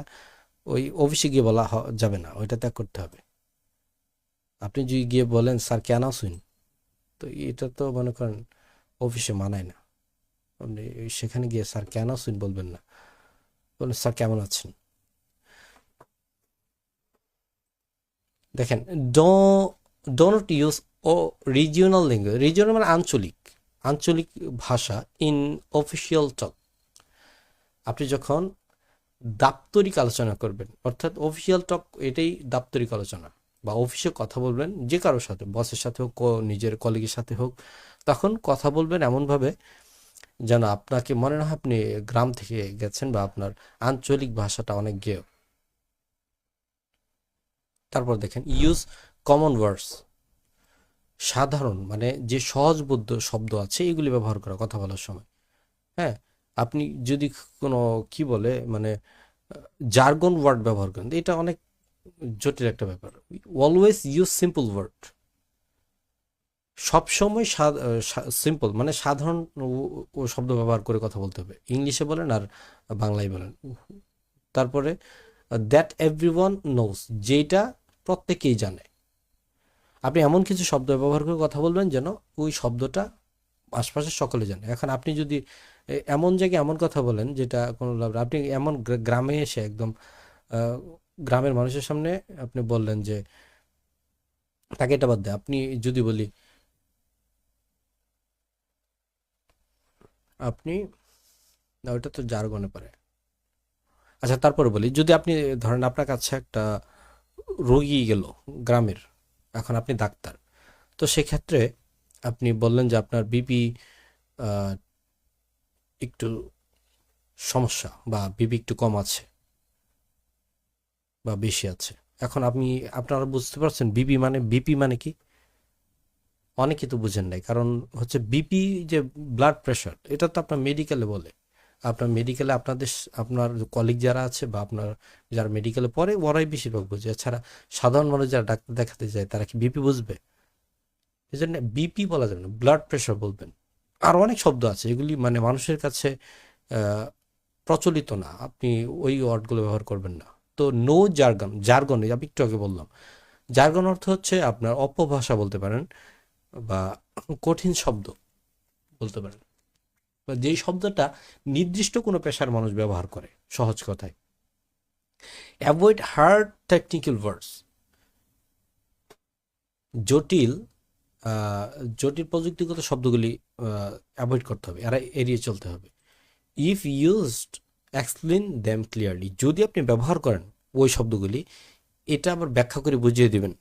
ওই অফিসে গিয়ে বলা যাবে না, ওইটা ত্যাগ করতে হবে। আপনি যদি গিয়ে বলেন স্যার কেন আসুন, তো এটা তো মনে করেন অফিসে মানায় না। আপনি সেখানে গিয়ে স্যার কেন আসুন বলবেন না, বলবেন স্যার কেমন আছেন। দেখেন ডোন্ট ইউজ ও রিজিওনাল ল্যাঙ্গুয়েজ, রিজিওনাল মানে আঞ্চলিক, আঞ্চলিক ভাষা ইন অফিসিয়াল টক। আপনি যখন দাপ্তরিক আলোচনা করবেন, অর্থাৎ অফিসিয়াল টক, এটাই দাপ্তরিক আলোচনা, বা অফিসে কথা বলবেন যে কারোর সাথে, বসের সাথে হোক, নিজের কলিগের সাথে হোক, তখন কথা বলবেন এমনভাবে যেন আপনাকে মনে না হয় আপনি গ্রাম থেকে গেছেন, বা আপনার আঞ্চলিক ভাষাটা অনেক গেয়। তারপর দেখেন ইউজ কমন ওয়ার্ডস, সাধারণ মানে যে সহজবোধ্য শব্দ আছে এগুলি ব্যবহার করা কথা বলার সময়। হ্যাঁ, আপনি যদি কোনো কি বলে মানে জার্গন ওয়ার্ড ব্যবহার করেন, এটা অনেক জটিল একটা ব্যাপার। অলওয়েজ ইউজ সিম্পল ওয়ার্ড, সবসময় সিম্পল মানে সাধারণ ও শব্দ ব্যবহার করে কথা বলতে হবে, ইংলিশে বলেন আর বাংলায় বলেন। তারপরে দ্যাট এভরিওয়ান নোস, যেটা প্রত্যেকেই জানে। আপনি এমন কিছু শব্দ ব্যবহার করে কথা বলবেন যেন ওই শব্দটা আশপাশের সকলে জানে। এখন আপনি যদি এমন জায়গায় এমন কথা বলেন যেটা কোনো লাভ নেই। আপনি এমন গ্রামে এসে একদম আহ, গ্রামের মানুষের সামনে আপনি বললেন যে, তাকে এটা বাদ দেয়, আপনি যদি বলি আপনি, না ওটা তো জার্গনে পারে। আচ্ছা তারপরে বলি, যদি আপনি ধরেন আপনার কাছে একটা রোগী গেল গ্রামের, এখন আপনি ডাক্তার, তো সেক্ষেত্রে আপনি বললেন যে আপনার বিপি একটু সমস্যা বা বিপি একটু কম আছে বা বেশি আছে। এখন আপনি, আপনারা বুঝতে পারছেন বিপি মানে কি? অনেকে তো বুঝেন নাই, কারণ হচ্ছে বিপি যে ব্লাড প্রেশার, এটা তো আপনার মেডিকেলে বলে। আপনার মেডিকেলে আপনার কলিগ যারা আছে বা আপনার যারা মেডিকেলে পড়ে ওরাই বেশিরভাগ বুঝে, এছাড়া সাধারণ মানুষ যারা ডাক্তার দেখাতে যায় তারা কি বিপি বুঝবে? এই জন্য বিপি বলা যাবে না, ব্লাড প্রেশার বলবেন। আর অনেক শব্দ আছে এগুলি মানে মানুষের কাছে আহ, প্রচলিত না, আপনি ওই ওয়ার্ডগুলো ব্যবহার করবেন না। তো নো জার্গন, জার্গন আমি একটু আগে বললাম, জার্গন অর্থ হচ্ছে আপনার অপভাষা বলতে পারেন বা কঠিন শব্দ বলতে পারেন, বা যেই শব্দটা নির্দিষ্ট কোনো পেশার মানুষ ব্যবহার করে। সহজ কথায়, অ্যাভয়েড হার্ড টেকনিক্যাল ওয়ার্ডস, জটিল আহ, জটিল প্রযুক্তিগত শব্দগুলি অ্যাভয়েড করতে হবে, এরা এড়িয়ে চলতে হবে। If used explain them clearly, যদি আপনি ব্যবহার করেন ওই শব্দগুলি, এটা আবার ব্যাখ্যা করে বুঝিয়ে দিবেন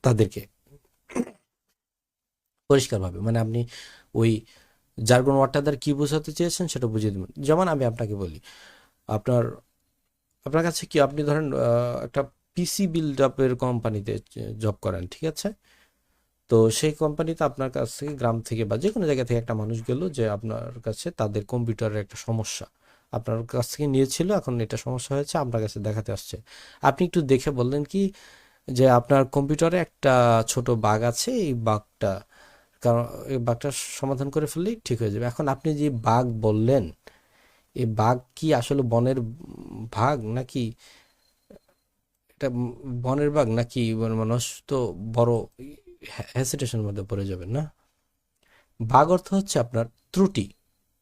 তাদেরকে পরিষ্কারভাবে। মানে আপনি ওই জার্গন ওয়ার্ডটা দ্বারা কি বোঝাতে চেয়েছেন সেটা বুঝিয়ে দেবেন। যেমন আমি আপনাকে বলি, আপনার আপনার কাছে কি, আপনি ধরেন একটা পিসি বিল্ড আপের কোম্পানিতে জব করেন, ঠিক আছে? তো সেই কোম্পানিতে আপনার কাছ থেকে গ্রাম থেকে বা যে কোনো জায়গা থেকে একটা মানুষ গেল যে আপনার কাছে তাদের কম্পিউটারের একটা সমস্যা আপনার কাছ থেকে নিয়েছিল, এখন এটা সমস্যা হয়েছে আপনার কাছে দেখাতে আসছে। আপনি একটু দেখে বললেন কি যে আপনার কম্পিউটারে একটা ছোট বাগ আছে, এই বাগটা, কারণ এই বাগটা সমাধান করে ফেললেই ঠিক হয়ে যাবে। এখন আপনি যে বাগ বললেন, এই বাঘ কি আসলে বনের ভাগ নাকি, এটা বনের বাঘ নাকি মানুষ, তো বড় হেসিটেশনের মধ্যে পড়ে যাবেন না। বাঘ অর্থ হচ্ছে আপনার ত্রুটি,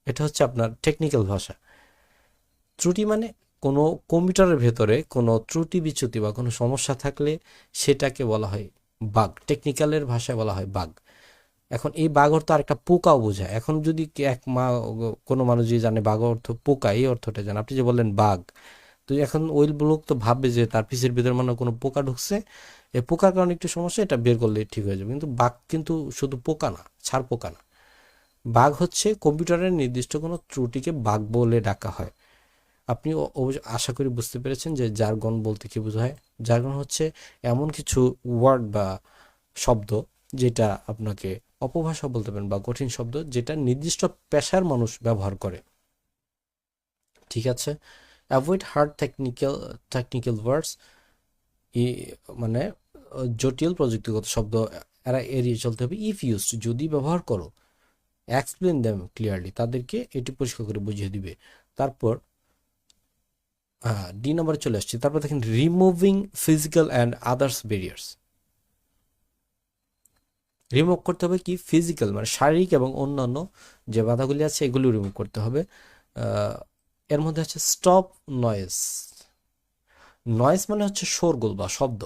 এটা হচ্ছে আপনার টেকনিক্যাল ভাষা। ত্রুটি মানে কোনো কম্পিউটারের ভেতরে কোনো ত্রুটি বিচ্যুতি বা কোনো সমস্যা থাকলে সেটাকে বলা হয় বাগ, টেকনিক্যালের ভাষায় বলা হয় বাগ। এখন এই বাঘ অর্থ আরেকটা পোকাও বোঝায়। এখন যদি কোনো মানুষ যদি জানে বাঘ অর্থ পোকা, এই অর্থটা জানে, আপনি যে বললেন বাঘ, তো এখন ওই লোক তো ভাববে যে তার পিসের ভিতরে মানে কোনো পোকা ঢুকছে, এই পোকার কারণে একটু সমস্যা, এটা বের করলে ঠিক হয়ে যাবে। কিন্তু বাঘ কিন্তু শুধু পোকা না, ছাড় পোকা না। বাঘ হচ্ছে কম্পিউটারের নির্দিষ্ট কোনো ত্রুটিকে বাঘ বলে ডাকা হয়। আপনি আশা করি বুঝতে পেরেছেন যে জার্গন বলতে কি বোঝায়। জার্গন হচ্ছে এমন কিছু ওয়ার্ড বা শব্দ যেটা আপনাকে অপভাষা বলতে পারেন বা কঠিন শব্দ, যেটা নির্দিষ্ট পেশার মানুষ ব্যবহার করে, ঠিক আছে? অ্যাভয়েড হার্ড টেকনিক্যাল ওয়ার্ডস, মানে জটিল প্রযুক্তিগত শব্দ এরা এড়িয়ে চলতে হবে। ইফ ইউজড, যদি ব্যবহার করো। এক্সপ্লেন দেম ক্লিয়ারলি, তাদেরকে এটি পরিষ্কার করে বুঝিয়ে দিবে। তারপর ডি নম্বরে চলে আসছি। তারপর দেখেন removing physical and others barriers. Remove করতে হবে কি, ফিজিক্যাল মানে শারীরিক এবং অন্যান্য যে বাধাগুলি আছে এগুলো রিমুভ করতে হবে। এর মধ্যে আছে স্টপ নয়েজ। নয়েজ মানে হচ্ছে শোরগোল বা শব্দ।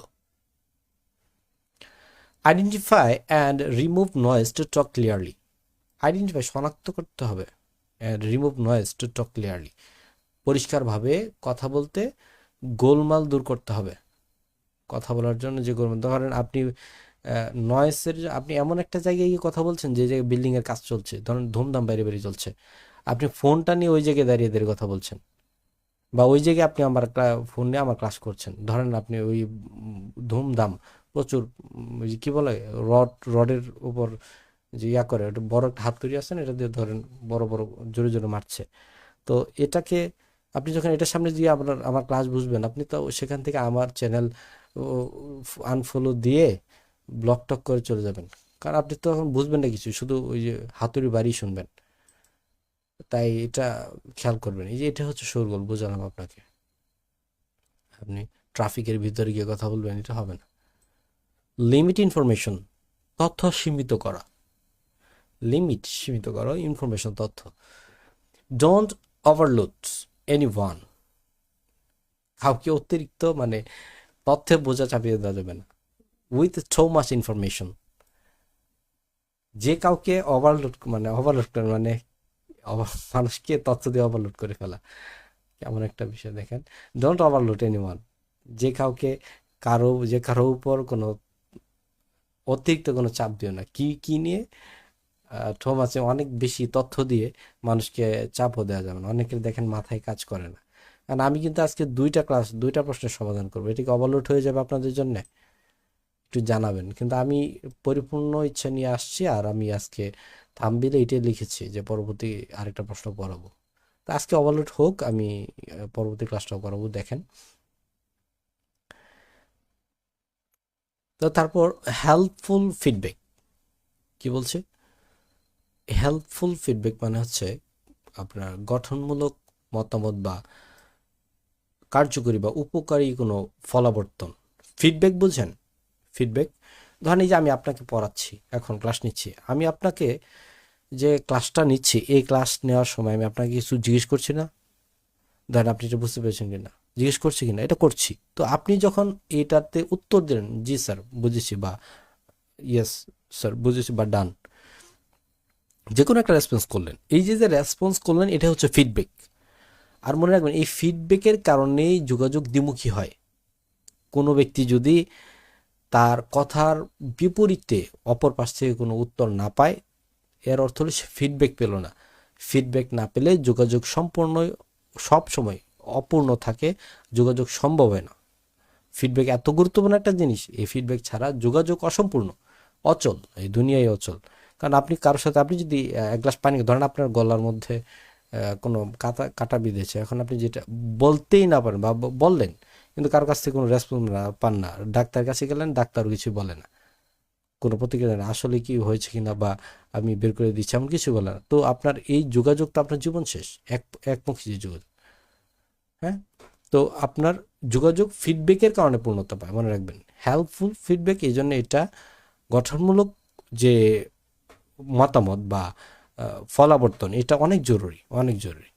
Identify and remove noise to talk clearly. Identify শনাক্ত করতে হবে, and remove noise to talk clearly পরিষ্কারভাবে কথা বলতে গোলমাল দূর করতে হবে। কথা বলার জন্য যে গোলমাল, ধরেন আপনি নয়েসের, আপনি এমন একটা জায়গায় গিয়ে কথা বলছেন যে জায়গায় বিল্ডিং এর কাজ চলছে, ধরেন ধুমধাম বাইরে বাইরে চলছে, আপনি ফোনটা নিয়ে ওই জায়গায় দাঁড়িয়ে দাঁড়িয়ে কথা বলছেন, বা ওই জায়গায় আপনি আমার ফোন নিয়ে আমার ক্লাস করছেন, ধরেন আপনি ওই ধুমধাম প্রচুর ওই যে কি বলে রডের উপর যে ইয়া করে, ওটা বড় একটা হাতুড়ি আছে না, এটা দিয়ে ধরেন বড় বড় জোরে জোরে মারছে। তো এটাকে আপনি যখন এটার সামনে দিয়ে আমার ক্লাস বুঝবেন, আপনি তো সেখান থেকে আমার চ্যানেল আনফলো দিয়ে ব্লক টক করে চলে যাবেন, কারণ আপনি তো এখন বুঝবেন না কিছু, শুধু ওই যে হাতুড়ি বাড়ি শুনবেন। তাই এটা খেয়াল করবেন। এই যে এটা হচ্ছে শোরগোল, বোঝালাম আপনাকে। আপনি ট্রাফিকের ভিতরে গিয়ে কথা বলবেন, এটা হবে না। লিমিট ইনফরমেশন, তথ্য সীমিত করা, লিমিট সীমিত করা ইনফরমেশন তথ্য। ডোন্ট ওভারলোড এনিওয়ান, কাউকে অতিরিক্ত মানে তথ্যের বোঝা চাপিয়ে দেওয়া যাবে না। উইথ সো মাচ ইনফরমেশন, যে কাউকে ওভারলোড করে মানে মানুষকে তথ্য দিয়ে ওভারলোড করে ফেলা, কেমন একটা বিষয় দেখেন। ডোন্ট ওভারলোড এনিওয়ান, যে কাউকে যে কারো উপর কোনো অতিরিক্ত কোনো চাপ দিও না। কি কি নিয়ে আছে অনেক বেশি তথ্য দিয়ে মানুষকে চাপও দেওয়া যাবে না। অনেকের দেখেন মাথায় কাজ করে না। কারণ আমি কিন্তু আজকে দুইটা প্রশ্নের সমাধান করবো, এটিকে ওভারলোড হয়ে যাবে আপনাদের জন্য, একটু জানাবেন। কিন্তু আমি পরিপূর্ণ ইচ্ছা নিয়ে আসছি, আর আমি আজকে থাম্বনেইলে এটাই লিখেছি যে পরবর্তী আরেকটা প্রশ্ন পড়াবো। তো আজকে ওভারলোড হোক, আমি পরবর্তী ক্লাসটাও করাবো, দেখেন। তো তারপর হেল্পফুল ফিডব্যাক কি বলছে? হেল্পফুল ফিডব্যাক মানে হচ্ছে আপনার গঠনমূলক মতামত বা কার্যকরী বা উপকারী কোনো ফলাবর্তন। ফিডব্যাক বুঝেন? ফিডব্যাক, ধরেন এই যে আমি আপনাকে পড়াচ্ছি, এখন ক্লাস নিচ্ছি, আমি আপনাকে যে ক্লাসটা নিচ্ছি, এই ক্লাস নেওয়ার সময় আমি আপনাকে কিছু জিজ্ঞেস করছি না? ধরেন আপনি এটা বুঝতে পেরেছেন কিনা, জিজ্ঞেস করছি কিনা, এটা করছি। তো আপনি যখন এটাতে উত্তর দিলেন জি স্যার বুঝেছি, বা ইয়েস স্যার বুঝেছি, বা ডান, যে কোনো একটা রেসপন্স করলেন, এই যে যে রেসপন্স করলেন এটা হচ্ছে ফিডব্যাক। আর মনে রাখবেন এই ফিডব্যাকের কারণেই যোগাযোগ দ্বিমুখী হয়। কোনো ব্যক্তি যদি তার কথার বিপরীতে অপর পাশ থেকে কোনো উত্তর না পায়, এর অর্থ হলো সে ফিডব্যাক পেল না। ফিডব্যাক না পেলে যোগাযোগ সম্পূর্ণ সব সময় অপূর্ণ থাকে, যোগাযোগ সম্ভব হয় না। ফিডব্যাক এত গুরুত্বপূর্ণ একটা জিনিস, এই ফিডব্যাক ছাড়া যোগাযোগ অসম্পূর্ণ, অচল, এই দুনিয়ায় অচল। কারণ আপনি কারোর সাথে, আপনি যদি এক গ্লাস পানি, ধরেন আপনার গলার মধ্যে কোনো কাটা বিঁধেছে, এখন আপনি যেটা বলতেই না পারেন বা বললেন, কিন্তু কারোর কাছ থেকে কোনো রেসপন্স পান না, ডাক্তারের কাছে গেলেন, ডাক্তারও কিছু বলে না, কোনো প্রতিক্রিয়া নেই, আসলে কি হয়েছে কিনা বা আমি বের করে দিচ্ছি এমন কিছু বলে না। তো আপনার এই যোগাযোগ তো আপনার জীবন শেষ, একমুখী যে যোগাযোগ। হ্যাঁ, তো আপনার যোগাযোগ ফিডব্যাকের কারণে পূর্ণতা পায়, মনে রাখবেন। হেল্পফুল ফিডব্যাক এই জন্য এটা গঠনমূলক যে মতামত বা ফলাবর্তন, এটা অনেক জরুরি, অনেক জরুরি।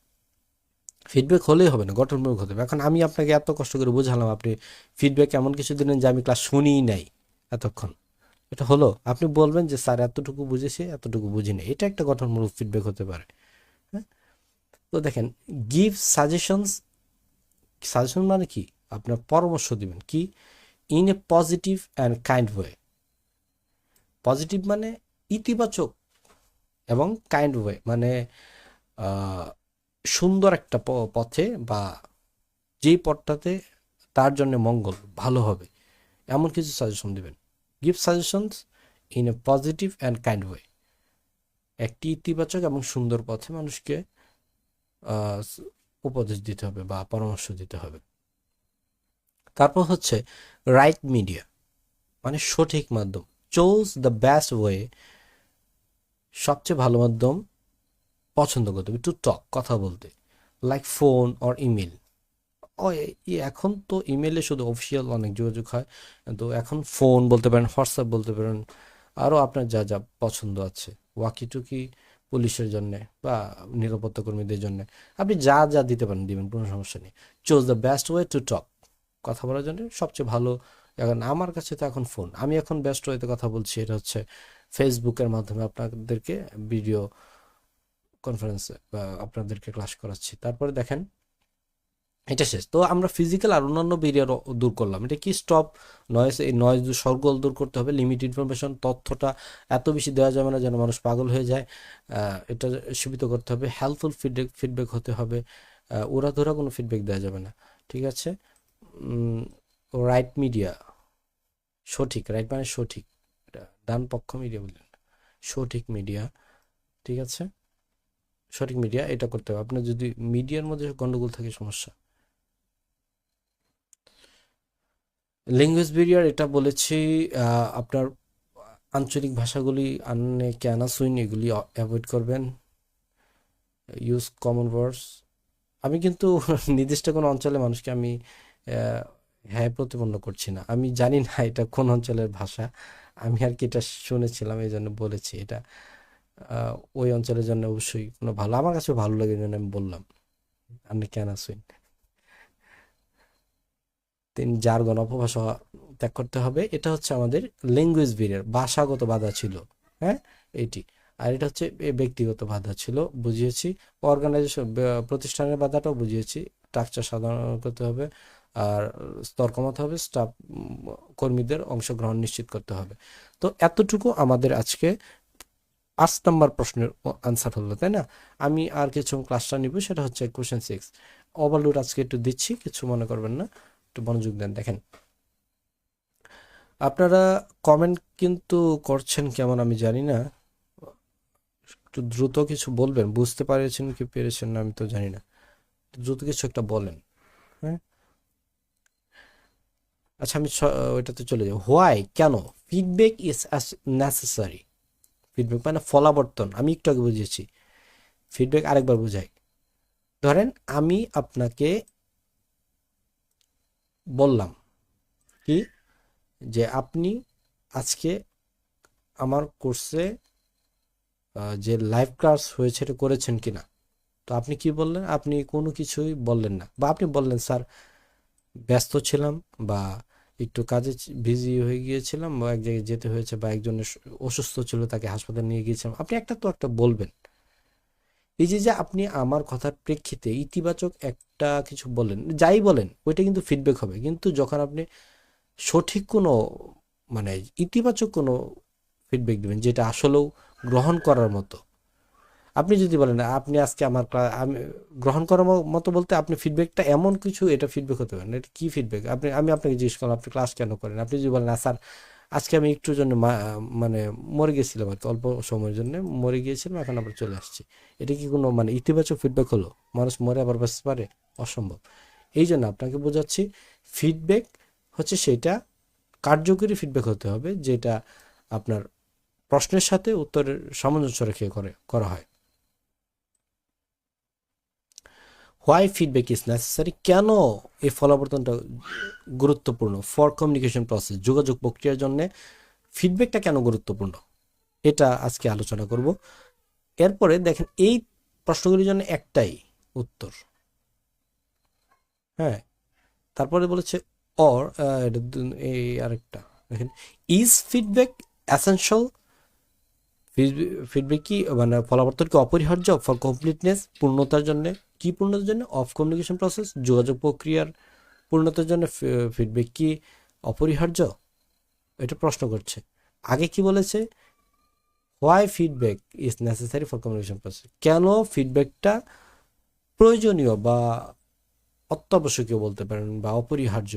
ফিডব্যাক হলেই হবে না, গঠনমূলক হতে হবে। এখন আমি আপনাকে এত কষ্ট করে বোঝালাম, আপনি ফিডব্যাক এমন কিছু দিলেন যে আমি ক্লাস শুনিই নাই এতক্ষণ, এটা হলো? আপনি বলবেন যে স্যার এতটুকু বুঝেছি, এতটুকু বুঝিনি, এটা একটা গঠনমূলক ফিডব্যাক হতে পারে। হ্যাঁ, তো দেখেন, গিভ সাজেশনস, সাজেশন মানে কি? আপনার পরামর্শ দিবেন, কি? In a positive and kind way. Positive মানে ইতিবাচক, এবং কাইন্ড ওয়ে মানে সুন্দর একটা পথে, বা যেই পথটাতে তার জন্য মঙ্গল ভালো হবে, এমন কিছু সাজেশন দিবেন। Give suggestions in a positive and kind way, একটি ইতিবাচক এবং সুন্দর পথে মানুষকে উপদেশ দিতে হবে বা পরামর্শ দিতে হবে। তারপর হচ্ছে রাইট মিডিয়া, মানে সঠিক মাধ্যম। চোজ দ্য বেস্ট ওয়ে, সবচেয়ে ভালো মাধ্যম পছন্দ করতে হবে টু টক, কথা বলতে, লাইক ফোন অর ইমেল। ও এখন তো ইমেলে শুধু অফিসিয়াল অনেক যোগাযোগ হয়, তো এখন ফোন বলতে পারেন, হোয়াটসঅ্যাপ বলতে পারেন, আরও আপনার যা যা পছন্দ আছে, ওয়াকি টুকি পুলিশের জন্য বা নিরাপত্তা কর্মীদের জন্য, আপনি যা যা দিতে পারেন দিবেন, কোনো সমস্যা নেই। Choose the best way to talk, কথা বলার জন্য সবচেয়ে ভালো। এখন আমার কাছে তো এখন ফোন, আমি এখন বেস্ট ওয়েতে কথা বলছি, এটা হচ্ছে ফেসবুকের মাধ্যমে আপনাদেরকে ভিডিও কনফারেন্সে বা আপনাদেরকে ক্লাস করাচ্ছি। তারপরে দেখেন, এটা শেষ। তো আমরা ফিজিক্যাল আর অন্যান্য ব্যারিয়ার দূর করলাম। এটা কি? স্টপ নয়েজ, এই নয়েজ সরগোল দূর করতে হবে। লিমিট ইনফরমেশন, তথ্যটা এত বেশি দেওয়া যাবে না যেন মানুষ পাগল হয়ে যায়, এটা সীমিত করতে হবে। হেল্পফুল ফিডব্যাক হতে হবে, ওরাধরা কোনো ফিডব্যাক দেওয়া যাবে না, ঠিক আছে? রাইট মিডিয়া, সঠিক, রাইট মানে সঠিক, এটা ডান পক্ষ মিডিয়া বললেন, সঠিক মিডিয়া, ঠিক আছে? সঠিক মিডিয়া, এটা করতে হবে। আপনার যদি মিডিয়ার মধ্যে গন্ডগোল থাকে, সমস্যা। ল্যাঙ্গুয়েজ ব্যারিয়ার, এটা বলেছি আপনার আঞ্চলিক ভাষাগুলি আননে ক্যানা সুইন এগুলি অ্যাভয়েড করবেন। ইউজ কমন ওয়ার্ডস। আমি কিন্তু নির্দিষ্ট কোনো অঞ্চলের মানুষকে আমি আহ, হ্যাঁ প্রতিপন্ন করছি না, আমি জানি না এটা কোন অঞ্চলের ভাষা, আমি আর কি এটা শুনেছিলাম এই জন্য বলেছি এটা ওই অঞ্চলের জন্য অবশ্যই কোনো ভালো, আমার কাছে ভালো লাগে এই জন্য আমি বললাম আপনি কেন আসুন। তিন জার্গন অপভাষা ত্যাগ করতে হবে, এটা হচ্ছে আমাদের ল্যাঙ্গুয়েজ ব্যারিয়ার, ভাষাগত বাধা ছিল, হ্যাঁ এইটি। আর এটা হচ্ছে ব্যক্তিগত বাধা ছিল, বুঝিয়েছি। অর্গানাইজেশন প্রতিষ্ঠানের বাধাটাও বুঝিয়েছি, স্ট্রাকচার সাধারণ করতে হবে, আর স্তর কমাতে হবে, স্টাফ কর্মীদের অংশগ্রহণ নিশ্চিত করতে হবে। তো এতটুকু আমাদের আজকে 5 নম্বর প্রশ্নের আনসার হলো, তাই না? আমি আর কিছু ক্লাসটা নিব, সেটা হচ্ছে কোশ্চেন 6। ওভারলোড আজকে একটু দিচ্ছি, কিছু মনে করবেন না, একটু মনোযোগ দেন। দেখেন আপনারা কমেন্ট কিন্তু করছেন কেমন আমি জানি না, একটু দ্রুত কিছু বলবেন, বুঝতে পেরেছেন কি পেরেছেন না আমি তো জানি না, দ্রুত কিছু একটা বলেন। হ্যাঁ আচ্ছা, আমি ওইটাতে চলে যাই। হোয়াই, কেন ফিডব্যাক ইজ নেসেসারি। ফিডব্যাক মানে ফলাবর্তন, আমি একটু আগে বুঝিয়েছি। ফিডব্যাক আরেকবার বুঝাই। ধরেন আমি আপনাকে বললাম কি, যে আপনি আজকে আমার কোর্সে যে লাইভ ক্লাস হয়েছে এটা করেছেন কিনা। তো আপনি কি বললেন, আপনি কোনো কিছুই বললেন না, বা আপনি বললেন স্যার ব্যস্ত ছিলাম, বা একটু কাজে বিজি হয়ে গিয়েছিলাম, বা এক জায়গায় যেতে হয়েছে, বা একজনের অসুস্থ ছিল তাকে হাসপাতালে নিয়ে গিয়েছিলাম। আপনি একটা তো একটা বলবেন। এই যে যে আপনি আমার কথার প্রেক্ষিতে ইতিবাচক একটা কিছু বলেন, যাই বলেন ওইটা কিন্তু ফিডব্যাক হবে, কিন্তু যখন আপনি সঠিক কোনো মানে ইতিবাচক কোনো ফিডব্যাক দিবেন যেটা আসলেও গ্রহণ করার মতো। আপনি যদি বলেন আপনি আজকে আমার আমি গ্রহণ করার মতো বলতে আপনি ফিডব্যাকটা এমন কিছু, এটা ফিডব্যাক হতে পারে না, এটা কি ফিডব্যাক, আমি আপনাকে জিজ্ঞেস করলাম আপনি ক্লাস কেন করেন, আপনি যদি বলেন স্যার আজকে আমি একটুর জন্য মানে মরে গেছিলাম আর কি, অল্প সময়ের জন্য মরে গিয়েছিলাম, এখন আবার চলে আসছি। এটা কি কোনো মানে ইতিবাচক ফিডব্যাক হলো? মানুষ মরে আবার বাঁচতে পারে? অসম্ভব। এই জন্য আপনাকে বোঝাচ্ছি, ফিডব্যাক হচ্ছে সেটা কার্যকরী ফিডব্যাক হতে হবে, যেটা আপনার প্রশ্নের সাথে উত্তরের সামঞ্জস্য রেখে করা হয়। হোয়াই ফিডব্যাক ইজ নেসেসারি, কেন এই ফলাবর্তনটা গুরুত্বপূর্ণ ফর কমিউনিকেশন প্রসেস, যোগাযোগ প্রক্রিয়ার জন্য ফিডব্যাকটা কেন গুরুত্বপূর্ণ, এটা আজকে আলোচনা করব। এরপরে দেখেন এই প্রশ্নগুলির জন্য একটাই উত্তর, হ্যাঁ। তারপরে বলেছে অর, এই আরেকটা দেখেন, ইজ ফিডব্যাক অ্যাসেনশিয়াল, ফিডব্যাক কি মানে ফলাবর্তন কি অপরিহার্য ফর কমপ্লিটনেস, পূর্ণতার জন্য। কি পূর্ণতার জন্য? অফ কমিউনিকেশন প্রসেস, যোগাযোগ প্রক্রিয়ার পূর্ণতার জন্য ফিডব্যাক কি অপরিহার্য, এটা প্রশ্ন করছে। আগে কি বলেছে? Why feedback is necessary for communication process, কেন ফিডব্যাকটা প্রয়োজনীয় বা অত্যাবশ্যকীয় বলতে পারেন, বা অপরিহার্য,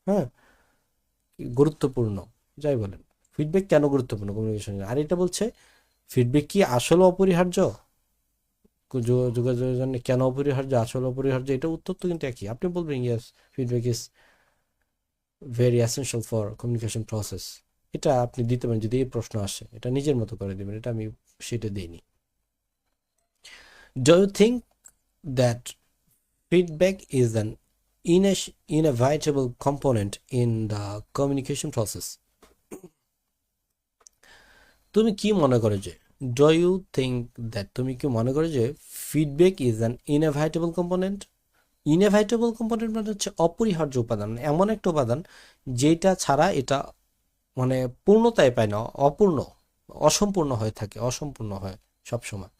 হ্যাঁ গুরুত্বপূর্ণ, যাই বলেন। ফিডব্যাক কেন গুরুত্বপূর্ণ কমিউনিকেশনের, আর এটা বলছে ফিডব্যাক কি আসলে অপরিহার্য, যোগাযোগের জন্য কেন অপরিহার্য, আসলে অপরিহার্য, এটা উত্তর তো কিন্তু একই। আপনি বলবেন yes feedback is very essential for communication process, এটা আপনি দিতে পারেন যদি এই প্রশ্ন আসে, এটা নিজের মতো করে দেবেন, এটা আমি সেটা দিইনি। Do you think that feedback is an inevitable component in the communication process? তুমি কি মনে করো যে, ডু ইউ থিঙ্ক দ্যাট, তুমি কি মনে করো যে feedback is an inevitable component? Inevitable component মানে হচ্ছে অপরিহার্য উপাদান, এমন একটা উপাদান যেটা ছাড়া এটা মানে পূর্ণতায় পায় না, অপূর্ণ, অসম্পূর্ণ হয়ে থাকে, অসম্পূর্ণ হয় সবসময়।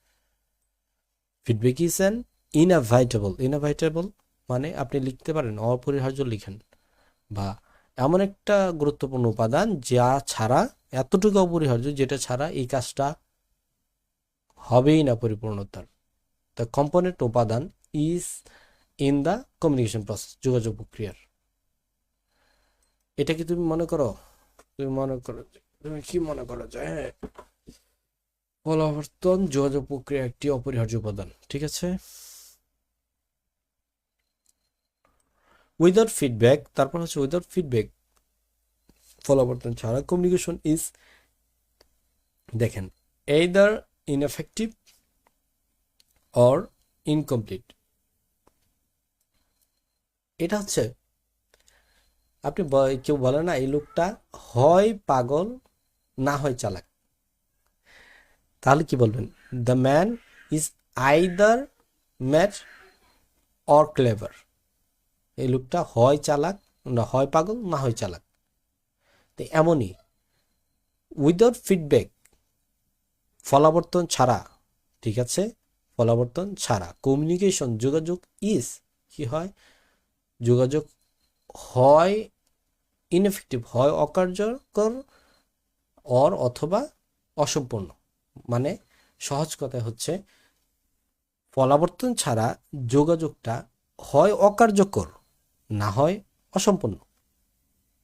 Feedback is an inevitable, inevitable মানে আপনি লিখতে পারেন অপরিহার্য লিখেন, বা এমন একটা গুরুত্বপূর্ণ উপাদান যা ছাড়া, এতটুকু অপরিহার্য যেটা ছাড়া এই কাজটা হবেই না পরিপূর্ণতার। দ্য কম্পোনেন্ট উপাদান is in the communication process, যোগাযোগ প্রক্রিয়ার। এটা কি তুমি মনে করো? তুমি কি মনে করো যে হ্যাঁ ফলাবর্তন যোগাযোগ প্রক্রিয়া একটি অপরিহার্য উপাদান, ঠিক আছে। উইদাউট ফিডব্যাক, তারপর হচ্ছে উইদাউট ফিডব্যাক ফলাবর্তন ছাড়া কমিউনিকেশন ইজ দেখেন, either ineffective or incomplete। এটা হচ্ছে আপনি কেউ বলে না এই লোকটা হয় পাগল না হয় চালাক, তাহলে কি বলবেন? The man is either mad or clever. এই লোকটা হয় চালাক, না হয় পাগল না হয় চালাক। তো এমনই উইদাউট ফিডব্যাক, ফলাবর্তন ছাড়া, ঠিক আছে, ফলাবর্তন ছাড়া কমিউনিকেশন যোগাযোগ ইজ কি হয়? যোগাযোগ হয় ইনএফেক্টিভ, হয় অকার্যকর, অথবা অসম্পূর্ণ। মানে সহজ কথা হচ্ছে ফলাবর্তন ছাড়া যোগাযোগটা হয় অকার্যকর না হয় অসম্পূর্ণ।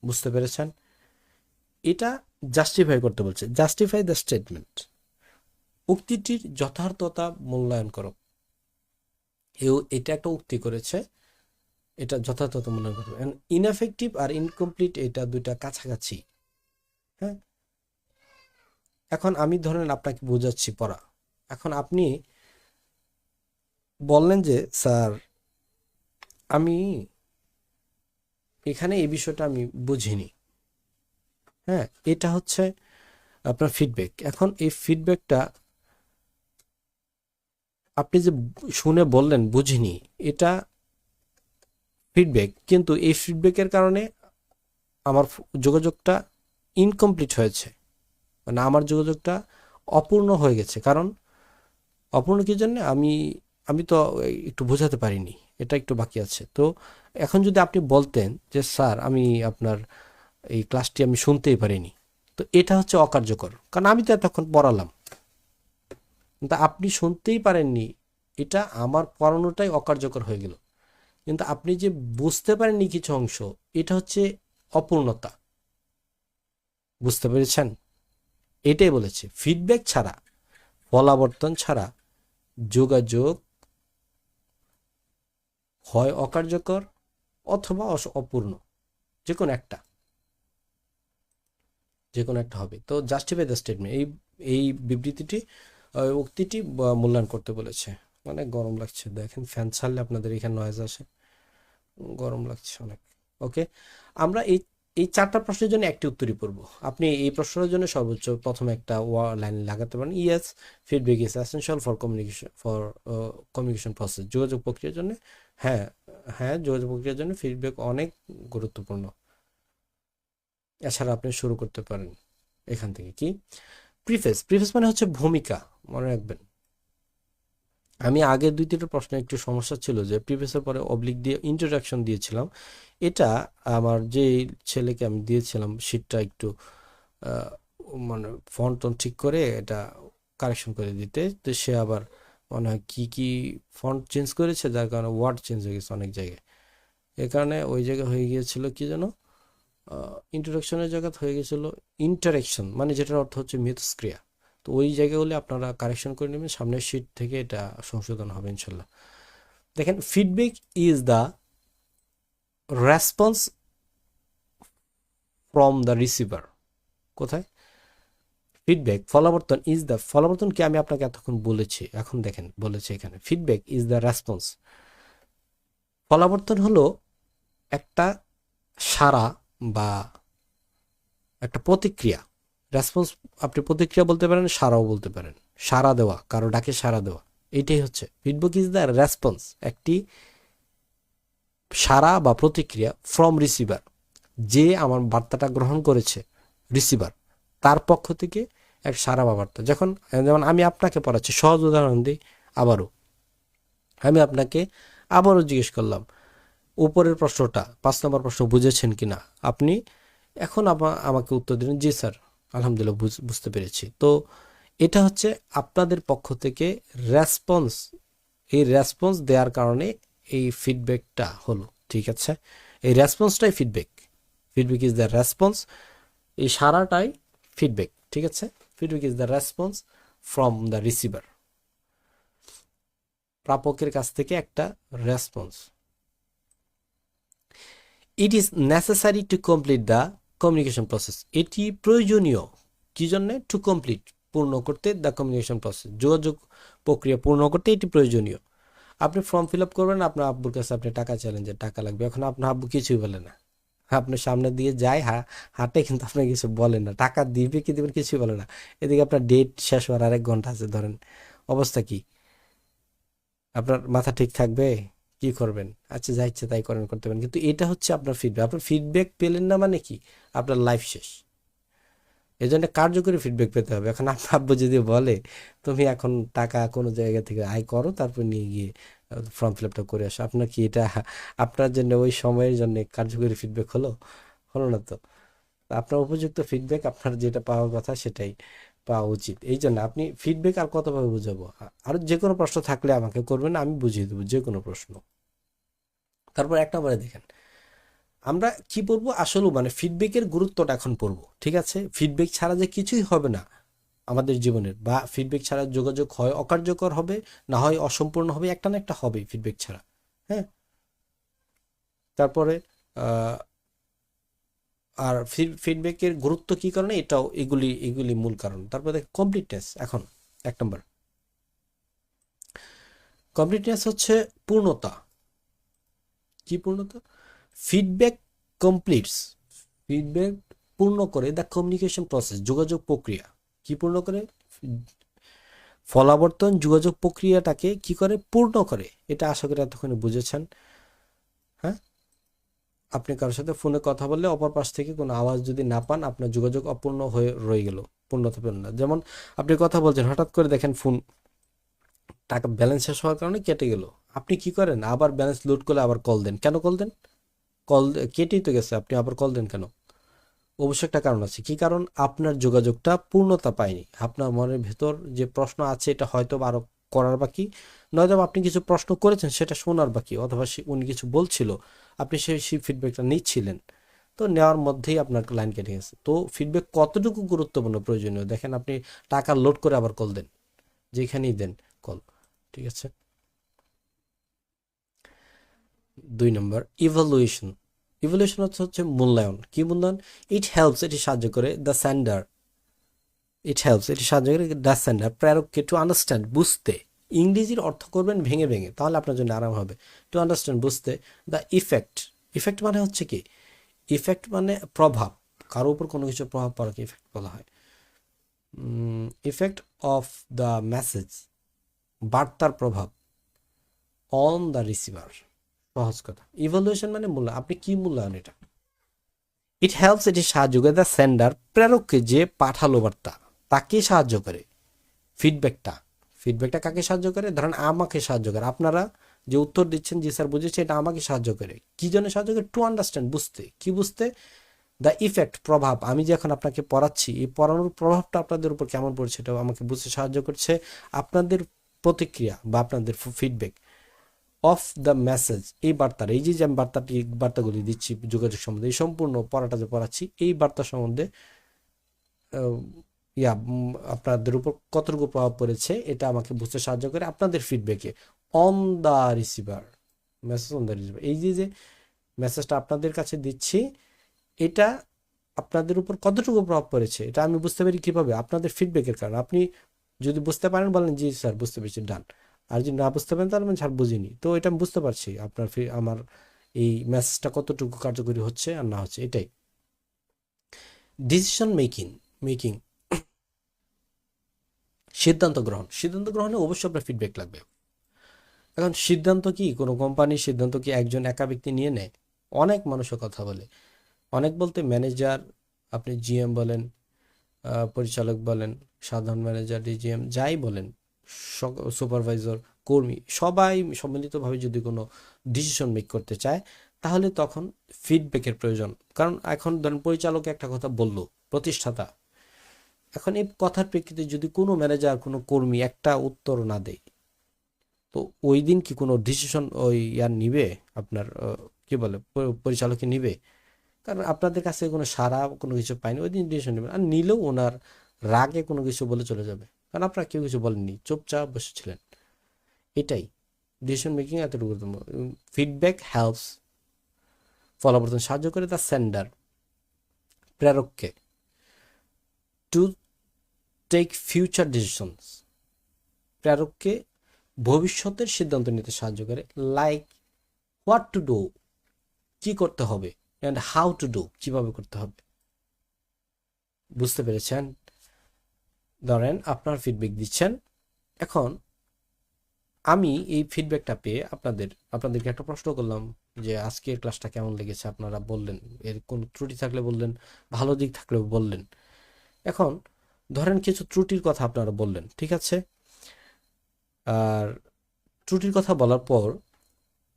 বুঝতে পেরেছেন? এটা জাস্টিফাই করতে বলছে, জাস্টিফাই দ্য স্টেটমেন্ট। উক্তিটির যথার্থতা মূল্যায়ন করো। এটা একটা উক্তি করেছে, এটা যথাযথ মূল্যায়ন করতে হবে। ইনএফেক্টিভ আর ইনকমপ্লিট এটা দুইটা কাছাকাছি। হ্যাঁ, এখন আমি ধরেন আপনাকে বোঝাচ্ছি পড়া, এখন আপনি বললেন যে স্যার আমি এখানে এই বিষয়টা আমি বুঝিনি। হ্যাঁ, এটা হচ্ছে আপনার ফিডব্যাক। এখন এই ফিডব্যাকটা আপনি যে শুনে বললেন বুঝিনি, এটা ফিডব্যাক, কিন্তু এই ফিডব্যাকের কারণে আমার যোগাযোগটা ইনকমপ্লিট হয়েছে, মানে আমার যোগাযোগটা অপূর্ণ হয়ে গেছে। কারণ অপূর্ণ কি জন্য? আমি আমি তো একটু বোঝাতে পারিনি, এটা একটু বাকি আছে। তো এখন যদি আপনি বলতেন যে স্যার আমি আপনার এই ক্লাসটি আমি শুনতেই পারিনি, তো এটা হচ্ছে অকার্যকর, কারণ আমি তো এতক্ষণ পড়ালাম, কিন্তু আপনি শুনতেই পারেননি, এটা আমার পড়ানোটাই অকার্যকর হয়ে গেল। কিন্তু আপনি যে বুঝতে পারেননি কিছু অংশ, এটা হচ্ছে অপূর্ণতা। বুঝতে পেরেছেন? এটাই বলেছে, ফিডব্যাক ছাড়া, ফলাবর্তন ছাড়া যোগাযোগ হয় অকার্যকর অথবা অপূর্ণ, যে কোনো একটা, যে কোনো একটা হবে। তো জাস্টিফাই দ্য স্টেটমেন্ট, এই এই বিবৃতিটি, উক্তিটি মূল্যায়ন করতে বলেছে। মানে গরম লাগছে, দেখেন ফ্যান ছাড়লে আপনাদের এখানে নয়েজ আসে, গরম লাগছে অনেক। ওকে, আমরা এই এই চারটা প্রশ্নের জন্য একটি উত্তরই পড়ব। আপনি এই প্রশ্নের জন্য সর্বোচ্চ প্রথমে একটা লাইন লাগাতে পারেন, yes feedback is essential for communication process. যোগাযোগ প্রক্রিয়ার জন্য, হ্যাঁ হ্যাঁ, যোগাযোগ প্রক্রিয়ার জন্য ফিডব্যাক অনেক গুরুত্বপূর্ণ। এছাড়া আপনি শুরু করতে পারেন এখান থেকে। কি প্রিফেস? প্রিফেস মানে হচ্ছে ভূমিকা, মনে রাখবেন। আমি আগের দুই তিনটা প্রশ্নে একটু সমস্যা ছিল যে প্রিভিয়াসের পরে অবলিক দিয়ে ইন্ট্রোডাকশন দিয়েছিলাম। এটা আমার যে ছেলেকে আমি দিয়েছিলাম শীটটা একটু মানে ফন্ট ঠিক করে এটা কারেকশন করে দিতে, তো সে আবার মনে হয় কি ফন্ট চেঞ্জ করেছে, যার কারণে ওয়ার্ড চেঞ্জ হয়ে গেছে অনেক জায়গায়। এ কারণে ওই জায়গায় হয়ে গিয়েছিল কি যেন, ইন্ট্রোডাকশনের জায়গা হয়ে গেছিল ইন্টারেকশন, মানে যেটার অর্থ হচ্ছে মিথস্ক্রিয়া। তো ওই জায়গাগুলি আপনারা কারেকশন করে নেবেন, সামনের শিট থেকে এটা সংশোধন হবে ইনশাল্লাহ। দেখেন, feedback is the response from the receiver. কোথায়? ফিডব্যাক, ফলাবর্তন ইজ দ্য, ফলাবর্তন কি আমি আপনাকে এতক্ষণ বলেছি, এখন দেখেন বলেছে এখানে ফিডব্যাক ইজ দ্য রেসপন্স। ফলাবর্তন হলো একটা সাড়া বা একটা প্রতিক্রিয়া। রেসপন্স আপনি প্রতিক্রিয়া বলতে পারেন, সাড়াও বলতে পারেন, সাড়া দেওয়া, কারো ডাকে সাড়া দেওয়া, এটাই হচ্ছে ফিডব্যাক ইজ দ্য রেসপন্স, একটি সাড়া বা প্রতিক্রিয়া ফ্রম রিসিভার, যে আমার বার্তাটা গ্রহণ করেছে, রিসিভার, তার পক্ষ থেকে এক সাড়া বা বার্তা। যেমন আমি আপনাকে পড়াচ্ছি, সহজ উদাহরণ দিই আবারও, আমি আপনাকে আবারও জিজ্ঞেস করলাম উপরের প্রশ্নটা, 5 নম্বর প্রশ্ন বুঝেছেন কিনা? আপনি এখন আমাকে উত্তর দিলেন জি স্যার, আলহামদুলিল্লাহ বুঝতে পেরেছি। তো এটা হচ্ছে আপনাদের পক্ষ থেকে রেসপন্স, এই রেসপন্স দেওয়ার কারণে এই ফিডব্যাকটা হলো, ঠিক আছে? এই রেসপন্সটাই feedback, feedback is the response, এই সারাটাই ফিডব্যাক, ঠিক আছে? Feedback is the response from the receiver, প্রাপকের কাছ থেকে একটা response. It is necessary to complete the communication process, এটি প্রয়োজনীয় কি জন্য? টু কমপ্লিট, পূর্ণ করতে, দ্য কমিউনিকেশন প্রসেস, যোগাযোগ প্রক্রিয়া পূর্ণ করতে এটি প্রয়োজনীয়। আপনি ফর্ম ফিল আপ করবেন, আপনার আব্বুর কাছে আপনি টাকা চাইলেন যে টাকা লাগবে, এখন আপনার আব্বু কিছুই বলে না, আপনার সামনে দিয়ে যায় হাঁটে, কিন্তু আপনাকে কিছু বলে না, টাকা দিবে কি দিবেন কিছুই বলে না। এদিকে আপনার ডেট শেষ হওয়ার আরেক ঘন্টা আছে ধরেন, অবস্থা কি? আপনার মাথা ঠিক থাকবে? কি করবেন? আচ্ছা যা ইচ্ছে তাই করেন, করতে পারেন, কিন্তু এটা হচ্ছে আপনার ফিডব্যাক। আপনার ফিডব্যাক পেলেন না মানে কি? আপনার লাইফ শেষ। এই জন্য কার্যকরী ফিডব্যাক পেতে হবে। এখন আপনার আব্বু যদি বলে তুমি এখন টাকা কোনো জায়গা থেকে আয় করো, তারপর নিয়ে গিয়ে ফর্ম ফিল আপটা করে আসো, আপনার কি এটা আপনার জন্য ওই সময়ের জন্য কার্যকরী ফিডব্যাক হলো? হলো না তো। আপনার উপযুক্ত ফিডব্যাক, আপনার যেটা পাওয়ার কথা সেটাই পাওয়া উচিত। এই জন্য আপনি ফিডব্যাক আর কতভাবে বুঝাবো? আর যে কোনো প্রশ্ন থাকলে আমাকে করবেন, আমি বুঝিয়ে দেবো যে কোনো প্রশ্ন। তারপর এক নম্বরে দেখেন, আমরা কি পড়বো আসলে, মানে ফিডব্যাকের গুরুত্বটা এখন পড়বো, ঠিক আছে? ফিডব্যাক ছাড়া যে কিছুই হবে না আমাদের জীবনের, বা ফিডব্যাক ছাড়া যোগাযোগ হয় অকার্যকর হবে, না হয় অসম্পূর্ণ হবে, একটা না একটা হবে ফিডব্যাক ছাড়া। হ্যাঁ, তারপরে আর ফিডব্যাকের গুরুত্ব কি কারণে, এটাও এগুলি এগুলি মূল কারণ। তারপরে দেখ কমপ্লিটনেস, এখন এক নম্বর কমপ্লিটনেস হচ্ছে পূর্ণতা। কি পূর্ণতা? ফিডব্যাক কমপ্লিটস, ফিডব্যাক পূর্ণ করে দ্য কমিউনিকেশন প্রসেস, যোগাযোগ প্রক্রিয়া। কি পূর্ণ করে? ফলাবর্তন যোগাযোগ প্রক্রিয়াটাকে কি করে? পূর্ণ করে। এটা আশা করি এতক্ষণে বুঝেছেন। হ্যাঁ, আপনি কারোর সাথে ফোনে কথা বললে অপর পাশ থেকে কোনো আওয়াজ যদি না পান, আপনার যোগাযোগ অপূর্ণ হয়ে রয়ে গেল, পূর্ণতা পেল না। যেমন আপনি কথা বলছেন, হঠাৎ করে দেখেন ফোন টাকা ব্যালেন্স শেষ হওয়ার কারণে কেটে গেল, আপনি কি করেন? আবার ব্যালেন্স লোড করলে আবার কল দেন। কেন কল দেন? কল কেটেই তো গেছে, আপনি আবার কল দেন কেন? অবশ্যই একটা কারণ আছে। কি কারণ? আপনার যোগাযোগটা পূর্ণতা পায়নি। আপনার মনের ভেতর যে প্রশ্ন আছে এটা হয়তো আরো করার বাকি, নয়তো আপনি কিছু প্রশ্ন করেছেন সেটা শোনার বাকি, অথবা উনি কিছু বলছিল, আপনি সেই ফিডব্যাকটা নিচ্ছিলেন, তো নেওয়ার মধ্যেই আপনার লাইন কেটে গেছে। তো ফিডব্যাক কতটুকু গুরুত্বপূর্ণ প্রয়োজনীয় দেখেন, আপনি টাকা লোড করে আবার কল দেন, যেখানেই দেন কল, ঠিক আছে? 2 নম্বর ইভালুয়েশন। ইভালুয়েশন হচ্ছে মূল্যায়ন। কি মূল্যায়ন? ইট হেল্পস, এটি সাহায্য করে দ্য সেন্ডার, এটি সাহায্য করে দ্য সেন্ডার প্রেরককে টু আন্ডারস্ট্যান্ড, বুঝতে। ইংরেজির অর্থ করবেন ভেঙে ভেঙে, তাহলে আপনার জন্য আরাম হবে। টু আন্ডারস্ট্যান্ড, বুঝতে। দ্য ইফেক্ট, ইফেক্ট মানে হচ্ছে কি? ইফেক্ট মানে প্রভাব, কারো উপর কোনো কিছু প্রভাব পড়াকে ইফেক্ট বলা হয়। ইফেক্ট অফ দ্য মেসেজ, বার্তার প্রভাব, অন দ্য রিসিভার। সহজ কথা। ইভালুয়েশন মানে মূল্যায়ন। আপনি কি মূল্যায়ন এটা? ইট হেল্পস, এটি সাহায্য করে দ্য সেন্ডার প্রেরককে, যে পাঠালো বার্তা, তাকে সাহায্য করে। ফিডব্যাকটা, ফিডব্যাকটা কাকে সাহায্য করে? ধরেন আমাকে সাহায্য করে। আপনারা যে উত্তর দিচ্ছেন জি স্যার বুঝেছি, এটা আমাকে সাহায্য করে। কি জন্য সাহায্য করে? টু আন্ডারস্ট্যান্ড, বুঝতে। কি বুঝতে? দ্য ইফেক্ট, প্রভাব। আমি যে এখন আপনাকে পড়াচ্ছি, এই পড়ানোর প্রভাবটা আপনাদের উপর কেমন পড়ছে এটা আমাকে বুঝতে সাহায্য করছে। আপনাদের প্রতিক্রিয়া বা আপনাদের ফিডব্যাক অফ দ্য মেসেজ, এই বার্তার, এই যে আমি বার্তাগুলি দিচ্ছি যোগাযোগ সম্বন্ধে, এই সম্পূর্ণ পড়াটা যে পড়াচ্ছি এই বার্তা সম্বন্ধে আপনাদের উপর কতটুকু প্রভাব পড়েছে এটা আমাকে বুঝতে সাহায্য করে আপনাদের ফিডব্যাকে। On the receiver, message on the receiver, এই যে মেসেজটা আপনাদের কাছে দিচ্ছি, এটা আপনাদের উপর কতটুকু প্রভাব পড়েছে এটা আমি বুঝতে পারি কিভাবে? আপনাদের ফিডব্যাকের কারণে। আপনি যদি বুঝতে পারেন বলেন জি স্যার বুঝতে পেরেছি, ডান। আর যদি না বুঝতে পারেন তাহলে স্যার বুঝিনি, তো এটা আমি বুঝতে পারছি আপনার আমার এই মেসেজটা কতটুকু কার্যকরী হচ্ছে আর না হচ্ছে, এটাই। ডিসিশন মেকিং, মেকিং সিদ্ধান্ত গ্রহণ, সিদ্ধান্ত গ্রহণে অবশ্যই আপনার ফিডব্যাক লাগবে। এখন সিদ্ধান্ত কি, কোনো কোম্পানির সিদ্ধান্ত কি একজন একা ব্যক্তি নিয়ে নেয়? অনেক মানুষের কথা বলে, অনেক বলতে ম্যানেজার, আপনি জিএম বলেন, পরিচালক বলেন, সাধারণ ম্যানেজার, ডিজিএম যাই বলেন, সুপারভাইজার, কর্মী, সবাই সম্মিলিতভাবে যদি কোনো ডিসিশন মেক করতে চায়, তাহলে তখন ফিডব্যাকের প্রয়োজন। কারণ এখন ধরেন পরিচালক একটা কথা বলল, প্রতিষ্ঠাতা, এখন এই কথার প্রেক্ষিতে যদি কোনো ম্যানেজার, কোনো কর্মী একটা উত্তর না দেয়, তো ওই দিন কি কোনো ডিসিশন ওই নিবে আপনার কি বলে পরিচালকে নিবে? কারণ আপনাদের কাছে কোনো সাড়া কোনো কিছু পায়নি, ওই দিন ডিসিশন নেবেন। আর নিলেও ওনার রাগে কোনো কিছু বলে চলে যাবে, কারণ আপনারা কেউ কিছু বলেননি, চুপচাপ বসেছিলেন। এটাই ডিসিশন মেকিং এতটুকু গুরুত্বপূর্ণ। ফিডব্যাক হেল্পস, ফলাবর্তন সাহায্য করে দ্য সেন্ডার প্রেরককে টু টেক ফিউচার ডিসিশনস, প্রেরককে ভবিষ্যতের সিদ্ধান্ত নিতে সাহায্য করে। লাইক হোয়াট টু ডু, কি করতে হবে, অ্যান্ড হাউ টু ডু, কিভাবে করতে হবে। বুঝতে পেরেছেন? ধরেন আপনার ফিডব্যাক দিচ্ছেন, এখন আমি এই ফিডব্যাকটা পেয়ে আপনাদেরকে একটা প্রশ্ন করলাম যে আজকের ক্লাসটা কেমন লেগেছে, আপনারা বললেন, এর কোন ত্রুটি থাকলে বললেন, ভালো দিক থাকলেও বললেন। এখন ধরেন কিছু ত্রুটির কথা আপনারা বললেন, ঠিক আছে। আর ত্রুটির কথা বলার পর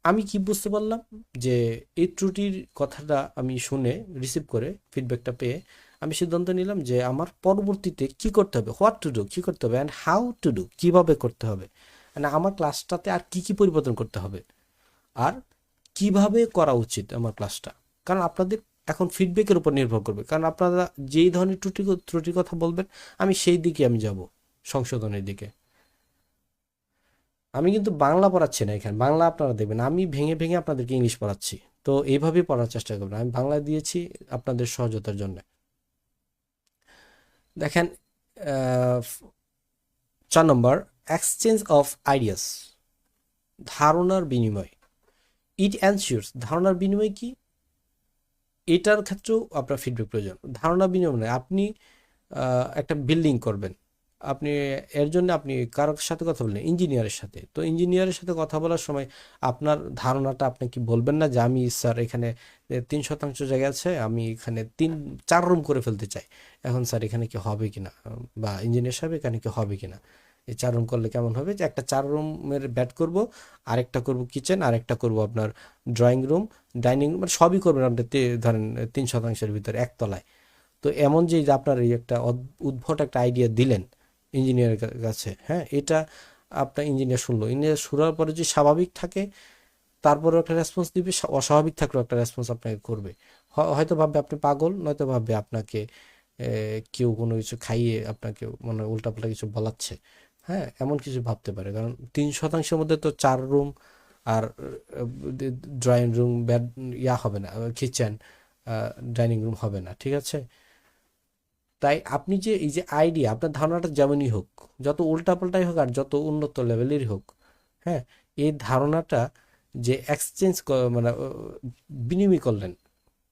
আমি কি বুঝতে পারলাম যে এই ত্রুটির কথাটা আমি শুনে রিসিভ করে ফিডব্যাকটা পেয়ে আমি সিদ্ধান্ত নিলাম যে আমার পরবর্তীতে কি করতে হবে, হোয়াট টু ডু, কি করতে হবে, অ্যান্ড হাউ টু ডু, কিভাবে করতে হবে, মানে আমার ক্লাসটাতে আর কি কি পরিবর্তন করতে হবে আর কিভাবে করা উচিত আমার ক্লাসটা। কারণ আপনাদের এখন ফিডব্যাকের উপর নির্ভর করবে, কারণ আপনারা যেই ধরনের ত্রুটির কথা বলবেন আমি সেই দিকে আমি যাব, সংশোধনের দিকে। আমি কিন্তু বাংলা পড়াচ্ছি না এখানে, বাংলা আপনারা দেখবেন আমি ভেঙে ভেঙে আপনাদেরকে ইংলিশ পড়াচ্ছি। তো এইভাবেই পড়ার চেষ্টা করবেন, আমি বাংলা দিয়েছি আপনাদের সহজতার জন্য। দেখেন 4 নম্বর, এক্সচেঞ্জ অফ আইডিয়াস, ধারণার বিনিময়। ইট এনশিওরস, ধারণার বিনিময় কি, এটার ক্ষেত্রেও আপনার ফিডব্যাক প্রয়োজন। ধারণা বিনিময় মানে আপনি একটা বিল্ডিং করবেন, আপনি এর জন্য আপনি কারোর সাথে কথা বললেন, ইঞ্জিনিয়ারের সাথে। তো ইঞ্জিনিয়ারের সাথে কথা বলার সময় আপনার ধারণাটা আপনি কি বলবেন না যে আমি স্যার এখানে 3% জায়গা আছে, আমি এখানে 4 রুম করে ফেলতে চাই, এখন স্যার এখানে কি হবে কিনা, বা ইঞ্জিনিয়ার সাহেব এখানে কি হবে কিনা, এই 4 রুম করলে কেমন হবে, যে একটা 4 রুমের ব্যাট করব, আরেকটা করব কিচেন, আরেকটা করব আপনার ড্রয়িং রুম, ডাইনিং রুম, মানে সবই করবেন আপনি ধরেন 3%-এর ভিতরে একতলায়। তো এমন যে আপনার এই একটা উদ্ভট একটা আইডিয়া দিলেন ইঞ্জিনিয়ারের কাছে, হ্যাঁ, এটা আপনার ইঞ্জিনিয়ার শুনলো, ইঞ্জিনিয়ার শোনার পরে যে স্বাভাবিক থাকে তারপরেও একটা রেসপন্স দিবে, অস্বাভাবিক থাকলেও একটা রেসপন্স আপনাকে করবে। হয়তো ভাববে আপনি পাগল, নয়তো ভাববে আপনাকে কেউ কোনো কিছু খাইয়ে আপনাকে মানে উল্টাপাল্টা কিছু বলাচ্ছে, হ্যাঁ, এমন কিছু ভাবতে পারে। কারণ 3%-এর মধ্যে তো 4 রুম আর ড্রয়িং রুম, বেড, হবে না, কিচেন, ডাইনিং রুম হবে না, ঠিক আছে। তাই আপনি যে এই যে আইডিয়া, আপনার ধারণাটা যেমনই হোক, যত উল্টাপাল্টাই হোক আর যত উন্নত লেভেলেরই হোক, হ্যাঁ, এই ধারণাটা যে এক্সচেঞ্জ মানে বিনিময় করলেন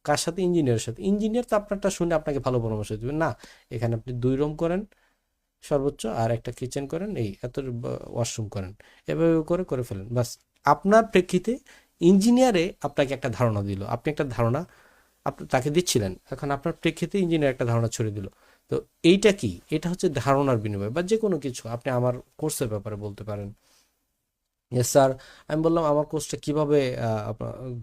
কার সাথে, ইঞ্জিনিয়ারের সাথে। ইঞ্জিনিয়ার তো আপনারটা শুনে আপনাকে ভালো পরামর্শ দেবেন না, এখানে আপনি 2 রুম করেন সর্বোচ্চ, আর একটা কিচেন করেন, এই এত ওয়াশরুম করেন, এভাবে করে করে ফেলেন, বাস। আপনার প্রেক্ষিতে ইঞ্জিনিয়ারে আপনাকে একটা ধারণা দিল, আপনি একটা ধারণা আপনি তাকে দিচ্ছিলেন, এখন আপনার প্রেক্ষিতে ইঞ্জিনিয়ার একটা ধারণা ছড়িয়ে দিল। তো এইটা কি, এটা হচ্ছে ধারণার বিনিময়। বা যে কোনো কিছু আপনি আমার কোর্সের ব্যাপারে বলতে পারেন, ইয়েস স্যার, আমি বললাম আমার কোর্সটা কিভাবে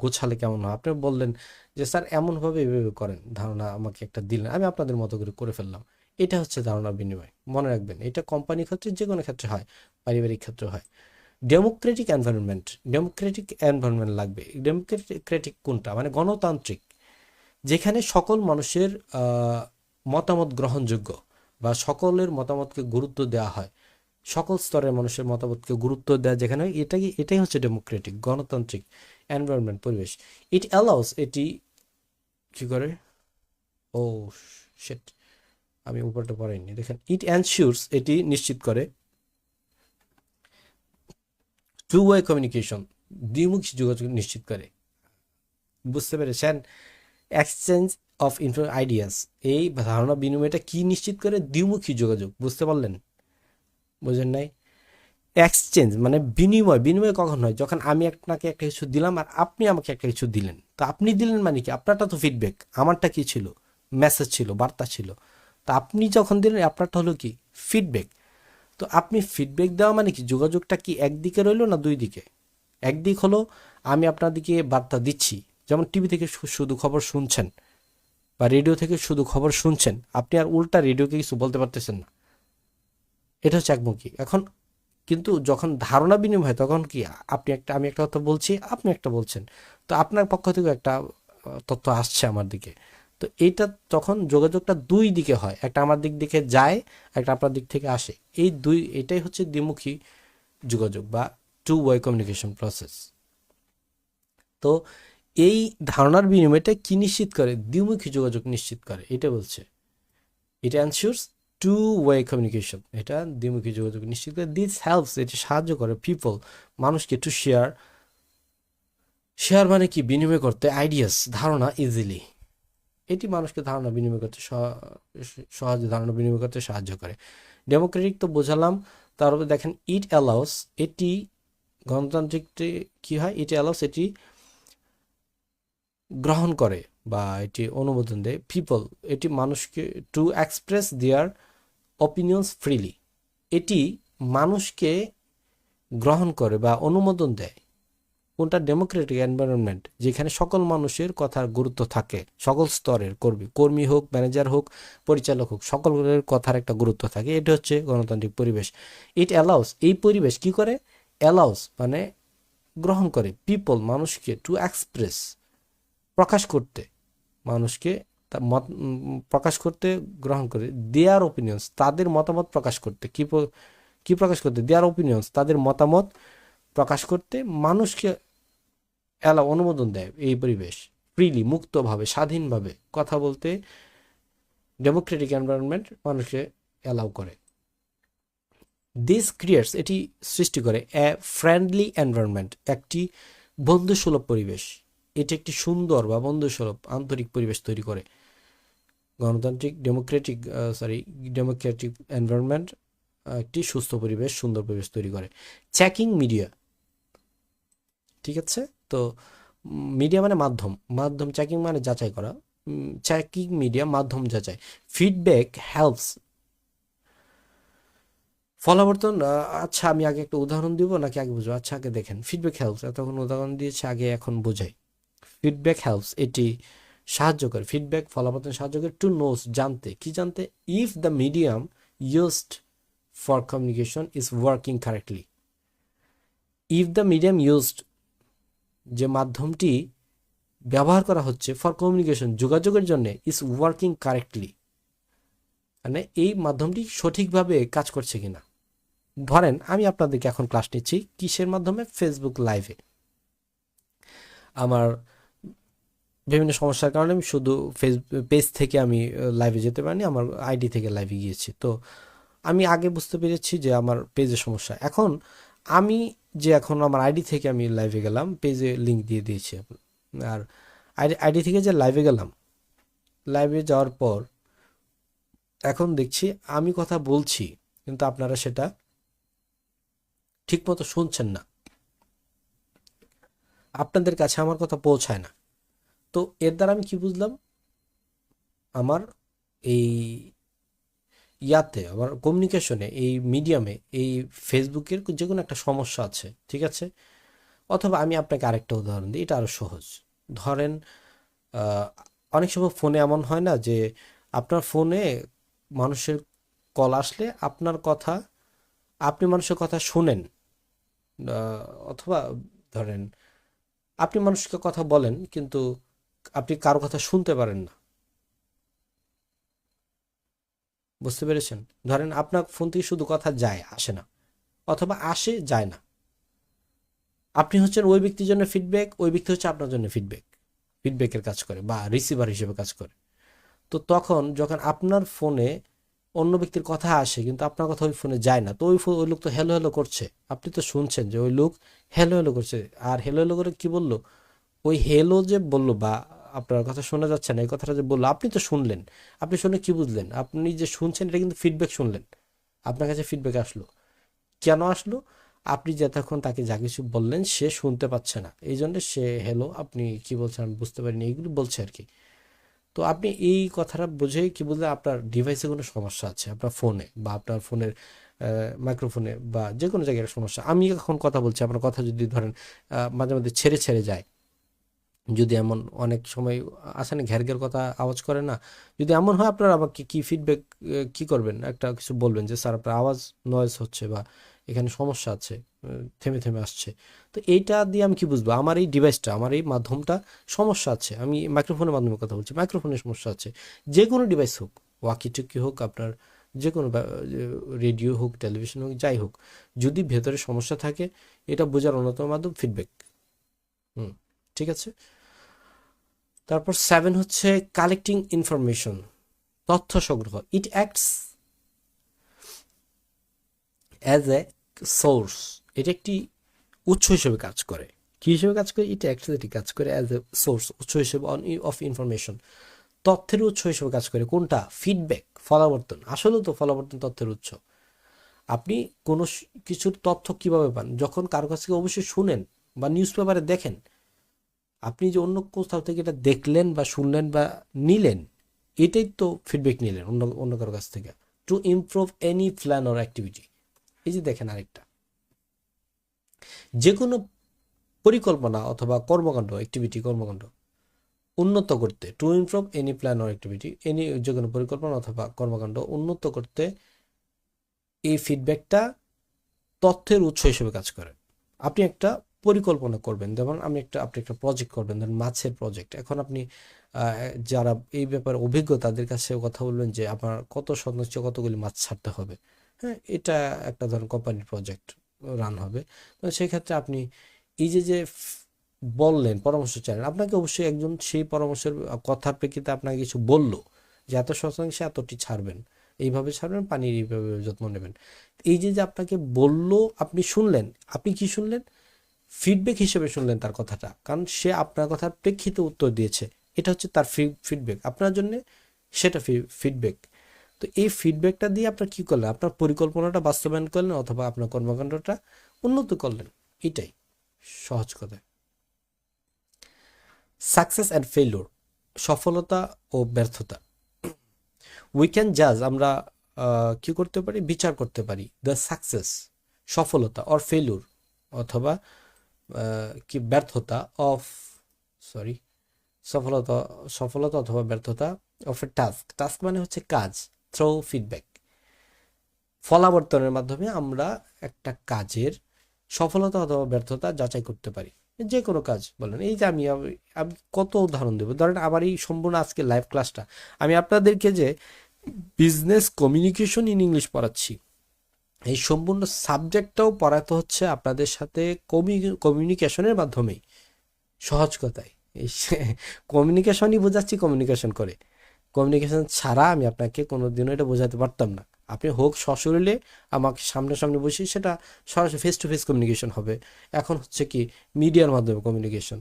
গোছালে কেমন হয়, আপনি বললেন যে স্যার এমনভাবে এভাবে করেন, ধারণা আমাকে একটা দিলেন, আমি আপনাদের মতো করে করে ফেললাম। এটা হচ্ছে ধারণার বিনিময়, মনে রাখবেন। এটা কোম্পানির ক্ষেত্রে যে কোনো ক্ষেত্রে হয়, পারিবারিক ক্ষেত্রে হয়। ডেমোক্রেটিক এনভায়রনমেন্ট লাগবে। ডেমোক্রেটিক কোনটা, মানে গণতান্ত্রিক, যেখানে সকল মানুষের মতামত গ্রহণযোগ্য বা সকলের মতামতকে গুরুত্ব দেওয়া হয়, সকল স্তরের মানুষের মতামতকে গুরুত্ব দেওয়া যেখানে হয়, এটাই হচ্ছে ডেমোক্রেটিক, গণতান্ত্রিক এনভায়রনমেন্ট, পরিবেশ। ইট অ্যালাউস, এটি কি করে, ও শিট, আমি উপরটা পড়াইনি, দেখেন, ইট এনশিওরস, এটি নিশ্চিত করে টু ওয়ে কমিউনিকেশন, দ্বিমুখী যোগাযোগ নিশ্চিত করে। বুঝতে পেরেছেন? এক্সচেঞ্জ অফ আইডিয়াস, এই ধারণা বিনিময়টা কি নিশ্চিত করে, দ্বিমুখী যোগাযোগ। বুঝতে পারলেন? বুঝেন নাই? এক্সচেঞ্জ মানে বিনিময়। বিনিময় কখন হয়, যখন আমি আপনাকে একটা কিছু দিলাম আর আপনি আমাকে একটা কিছু দিলেন। তো আপনি দিলেন মানে কি, আপনারটা তো ফিডব্যাক, আমারটা কি ছিল, মেসেজ ছিল, বার্তা ছিল। তো আপনি যখন দিলেন আপনারটা হলো কি, ফিডব্যাক। তো আপনি ফিডব্যাক দেওয়া মানে কি, যোগাযোগটা কি একদিকে রইলো না দুই দিকে? একদিক হলো আমি আপনাদেরকে বার্তা দিচ্ছি, যেমন টিভি থেকে শুধু খবর শুনছেন বা রেডিও থেকে শুধু খবর শুনছেন, আপনি আর উল্টা রেডিওকে কিছু বলতে পারতেছেন না, এটা হচ্ছে একমুখী। এখন কিন্তু যখন ধারণা বিনিময় হয় তখন কি, আমি একটা কথা বলছি, আপনি একটা বলছেন, তো আপনার পক্ষ থেকে একটা তথ্য আসছে আমার দিকে। তো এইটা তখন যোগাযোগটা দুই দিকে হয়, একটা আমার দিক থেকে যায়, একটা আপনার দিক থেকে আসে। এটাই হচ্ছে দ্বিমুখী যোগাযোগ বা টু ওয়ে কমিউনিকেশন প্রসেস। তো এই ধারণার বিনিময়টা কি নিশ্চিত করে, দ্বিমুখী যোগাযোগ নিশ্চিত করে, এটা বলছে। ইট এনশিওরস টু ওয়ে কমিউনিকেশন, এটা দ্বিমুখী যোগাযোগ নিশ্চিত করে। দিস হেল্পস, এটি সাহায্য করে পিপল, মানুষকে, টু শেয়ার, শেয়ার মানে কি, বিনিময় করতে, আইডিয়াস, ধারণা, ইজিলি, এটি মানুষকে ধারণা বিনিময় করতে সহজে ধারণা বিনিময় করতে সাহায্য করে। ডেমোক্রেটিক তো বোঝালাম। তারপরে দেখেন ইট অ্যালাউস, এটি গণতান্ত্রিক কি হয়, ইট অ্যালাউস, এটি গ্রহণ করে বা এটি অনুমোদন দেয়, পিপল, এটি মানুষকে, to express their opinions freely, এটি মানুষকে গ্রহণ করে বা অনুমোদন দেয়। কোনটা, ডেমোক্রেটিক এনভায়রনমেন্ট, যেখানে সকল মানুষের কথার গুরুত্ব থাকে, সকল স্তরের কর্মী হোক, ম্যানেজার হোক, পরিচালক হোক, সকলের কথার একটা গুরুত্ব থাকে, এটা হচ্ছে গণতান্ত্রিক পরিবেশ। ইট অ্যালাউস, এই পরিবেশ কি করে, অ্যালাউস মানে গ্রহণ করে, পিপল মানুষকে, টু এক্সপ্রেস প্রকাশ করতে, মানুষকে মত প্রকাশ করতে গ্রহণ করে, দেয়ার ওপিনিয়ন্স তাদের মতামত প্রকাশ করতে, কি প্রকাশ করতে, দেয়ার ওপিনিয়ন্স তাদের মতামত প্রকাশ করতে মানুষকে অনুমোদন দেয় এই পরিবেশ, ফ্রিলি মুক্তভাবে স্বাধীনভাবে কথা বলতে ডেমোক্রেটিক এনভায়রনমেন্ট মানুষকে অ্যালাউ করে। দিস ক্রিয়েটস, এটি সৃষ্টি করে, এ ফ্রেন্ডলি এনভায়রনমেন্ট, একটি বন্ধুসুলভ পরিবেশ, এটি একটি সুন্দর বা বন্ধুসুলভ আন্তরিক পরিবেশ তৈরি করে। গণতান্ত্রিক ডেমোক্রেটিক এনভায়রনমেন্ট একটি সুস্থ পরিবেশ, সুন্দর পরিবেশ তৈরি করে। চেকিং মিডিয়া, ঠিক আছে। তো মিডিয়া মানে মাধ্যম, মাধ্যম, চেকিং মানে যাচাই করা, চেকিং মিডিয়া মাধ্যম যাচাই। ফিডব্যাক হেল্পস, ফলাবর্তন, আচ্ছা আমি আগে একটা উদাহরণ দিব নাকি আগে বুঝবো, আচ্ছা আগে দেখেন, ফিডব্যাক হেল্পস, তখন উদাহরণ দিয়েছে আগে, এখন বোঝাই। ফিডব্যাক হেল্পস, এটি সাহায্য করে, ফিডব্যাক ফলাবর্তন সাহায্য করে, টু নোস জানতে, কি জানতে, if the medium used for communication is working correctly, if the medium used, যে মাধ্যমটি ব্যবহার করা হচ্ছে, ফর কমিউনিকেশন যোগাযোগের জন্য, ইজ ওয়ার্কিং কারেক্টলি মানে এই মাধ্যমটি সঠিকভাবে কাজ করছে কিনা। ধরেন আমি আপনাদেরকে এখন ক্লাস নিচ্ছি কিসের মাধ্যমে, ফেসবুক লাইভে। আমার বিভিন্ন সমস্যার কারণে আমি শুধু পেজ থেকে আমি লাইভে যেতে পারিনি, আমার আইডি থেকে লাইভে গিয়েছি। তো আমি আগে বুঝতে পেরেছি যে আমার পেজের সমস্যা। এখন আমি যে এখন আমার আইডি থেকে আমি লাইভে গেলাম, পেজে লিঙ্ক দিয়ে দিয়েছি, আর আইডি থেকে যে লাইভে গেলাম, লাইভে যাওয়ার পর এখন দেখছি আমি কথা বলছি কিন্তু আপনারা সেটা ঠিকমতো শুনছেন না, আপনাদের কাছে আমার কথা পৌঁছায় না। তো এর দ্বারা আমি কি বুঝলাম, আমার এই আমার কমিউনিকেশনে, এই মিডিয়ামে, এই ফেসবুকের যে কোনো একটা সমস্যা আছে, ঠিক আছে। অথবা আমি আপনাকে আরেকটা উদাহরণ দিই, এটা আরো সহজ। ধরেন অনেক সময় ফোনে এমন হয় না যে আপনার ফোনে মানুষের কল আসলে আপনার কথা, আপনি মানুষের কথা শুনেন, অথবা ধরেন আপনি মানুষকে কথা বলেন কিন্তু আপনি কারো কথা শুনতে পারেন না, বুঝতে পেরেছেন। ধরেন আপনার ফোন থেকে শুধু কথা যায়, আসে না, অথবা আসে যায় না। আপনি হচ্ছেন ওই ব্যক্তির জন্য ফিডব্যাক, ওই ব্যক্তি হচ্ছে আপনার জন্য ফিডব্যাকের কাজ করে বা রিসিভার হিসেবে কাজ করে। তো তখন যখন আপনার ফোনে অন্য ব্যক্তির কথা আসে কিন্তু আপনার কথা ওই ফোনে যায় না, তো ওই লোক তো হ্যালো হ্যালো করছে, আপনি তো শুনছেন যে ওই লোক হ্যালো হ্যালো করছে, আর হ্যালো হ্যালো করে কি বললো, ওই হেলো যে বললো বা আপনার কথা শোনা যাচ্ছে না এই কথাটা যে বললো, আপনি তো শুনলেন, আপনি শুনে কি বুঝলেন, আপনি যে শুনছেন এটা কিন্তু ফিডব্যাক শুনলেন, আপনার কাছে ফিডব্যাক আসলো, কেন আসলো, আপনি যতক্ষণ তাকে যা কিছু বললেন সে শুনতে পাচ্ছে না, এই জন্য সে হেলো আপনি কি বলছেন আমি বুঝতে পারিনি এইগুলো বলছে আর কি। তো আপনি এই কথাটা বুঝে কি বুঝলে আপনার ডিভাইসে কোনো সমস্যা আছে, আপনার ফোনে বা আপনার ফোনের মাইক্রোফোনে বা যে কোনো জায়গায় সমস্যা। আমি এখন কথা বলছি, আপনার কথা যদি ধরেন মাঝে মাঝে ছেড়ে ছেড়ে যায়, যদি এমন অনেক সময় আসে না ঘের ঘের কথা আওয়াজ করে না, যদি এমন হয় আপনারা আমাকে কি ফিডব্যাক কি করবেন, একটা কিছু বলবেন যে স্যার আপনার আওয়াজ নয়েজ হচ্ছে বা এখানে সমস্যা আছে, থেমে থেমে আসছে। তো এইটা দিয়ে আমি কি বুঝবো আমার এই ডিভাইসটা, আমার এই মাধ্যমটা সমস্যা আছে, আমি মাইক্রোফোনের মাধ্যমে কথা বলছি, মাইক্রোফোনের সমস্যা আছে। যে কোনো ডিভাইস হোক, ওয়াকি টকি হোক, আপনার যে কোনো রেডিও হোক, টেলিভিশন হোক, যাই হোক, যদি ভেতরে সমস্যা থাকে এটা বোঝার অন্যতম মাধ্যম ফিডব্যাক। ঠিক আছে। তারপর 7 হচ্ছে কালেক্টিং ইনফরমেশন, তথ্য সংগ্রহ। ইট অ্যাক্টস অ্যাজ এ সোর্স, এটা একটি উৎস হিসেবে কাজ করে। কি হিসেবে কাজ করে? এটা অ্যাকচুয়ালি কাজ করে অ্যাজ এ সোর্স, উৎস হিসেবে অফ ইনফরমেশন, তথ্যের উৎস হিসেবে কাজ করে। কোনটা? ফিডব্যাক, ফলাবর্তন। আসলে তো ফলাবর্তন তথ্যের উৎস। আপনি কোনো কিছুর তথ্য কিভাবে পান? যখন কারো কাছ থেকে অবশ্যই শুনেন বা নিউজ পেপারে দেখেন। আপনি যে অন্য কোথাও থেকে এটা দেখলেন বা শুনলেন বা নিলেন, এটাই তো ফিডব্যাক নিলেন অন্য অন্য কারো কাছ থেকে। To improve any plan or activity. এই যে দেখেন আরেকটা, যে কোনো পরিকল্পনা অথবা কর্মকাণ্ড, অ্যাক্টিভিটি, কর্মকাণ্ড উন্নত করতে, to improve any plan or activity, any যে কোনো পরিকল্পনা অথবা কর্মকাণ্ড উন্নত করতে এই ফিডব্যাকটা তথ্যের উৎস হিসেবে কাজ করে। আপনি একটা পরিকল্পনা করবেন, যেমন আপনি একটা প্রজেক্ট করবেন, ধরেন মাছের প্রজেক্ট। এখন আপনি যারা এই ব্যাপারে অভিজ্ঞ তাদের কাছে কথা বলবেন যে আপনার কত শতাংশ কতগুলি মাছ ছাড়তে হবে। হ্যাঁ, এটা একটা ধরেন কোম্পানির প্রজেক্ট রান হবে। তো সেক্ষেত্রে আপনি এই যে বললেন, পরামর্শ চাইলেন, আপনাকে অবশ্যই একজন সেই পরামর্শের কথার প্রেক্ষিতে আপনাকে কিছু বললো যে এত শতাংশে এতটি ছাড়বেন, এইভাবে ছাড়বেন, পানির এইভাবে যত্ন নেবেন। এই যে আপনাকে বললো, আপনি শুনলেন। আপনি কি শুনলেন? ফিডব্যাক হিসেবে শুনলেন তার কথাটা, কারণ সে আপনার কথার প্রেক্ষিতে উত্তর দিয়েছে। এটা হচ্ছে তার ফিডব্যাক আপনার জন্য, সেটা ফিডব্যাক। তো এই ফিডব্যাকটা দিয়ে আপনার কি করলেন? আপনার পরিকল্পনাটা বাস্তবায়ন করলেন অথবা আপনার কর্মকাণ্ডটা উন্নত করলেন। এটাই সহজ কথা। সাকসেস অ্যান্ড ফেইলিউর, সফলতা ও ব্যর্থতা। উই ক্যান জাজ, আমরা কি করতে পারি? বিচার করতে পারি দ্য সাকসেস, সফলতা, অর ফেইলিউর, অথবা কি ব্যর্থতা অফ, সরি, সফলতা, সফলতা অথবা ব্যর্থতা অফ এ টাস্ক। টাস্ক মানে হচ্ছে কাজ। থ্রো ফিডব্যাক, ফলাবর্তনের মাধ্যমে আমরা একটা কাজের সফলতা অথবা ব্যর্থতা যাচাই করতে পারি। যে কোনো কাজ বলেন। এই যে আমি কত উদাহরণ দেবো। ধরেন আমার এই সম্পূর্ণ আজকে লাইভ ক্লাসটা আমি আপনাদেরকে যে বিজনেস কমিউনিকেশন ইন ইংলিশ পড়াচ্ছি, এই সম্পূর্ণ সাবজেক্টটাও পড়াতে হচ্ছে আপনাদের সাথে কমিউনিকেশনের মাধ্যমেই। সহজ কথায় এই কমিউনিকেশনই বোঝাচ্ছি, কমিউনিকেশন করে। কমিউনিকেশন ছাড়া আমি আপনাকে কোনোদিনও এটা বোঝাতে পারতাম না। আপনি হোক সশরীরে আমাকে সামনাসামনি বসি, সেটা সরাসরি ফেস টু ফেস কমিউনিকেশন হবে। এখন হচ্ছে কি মিডিয়ার মাধ্যমে কমিউনিকেশন।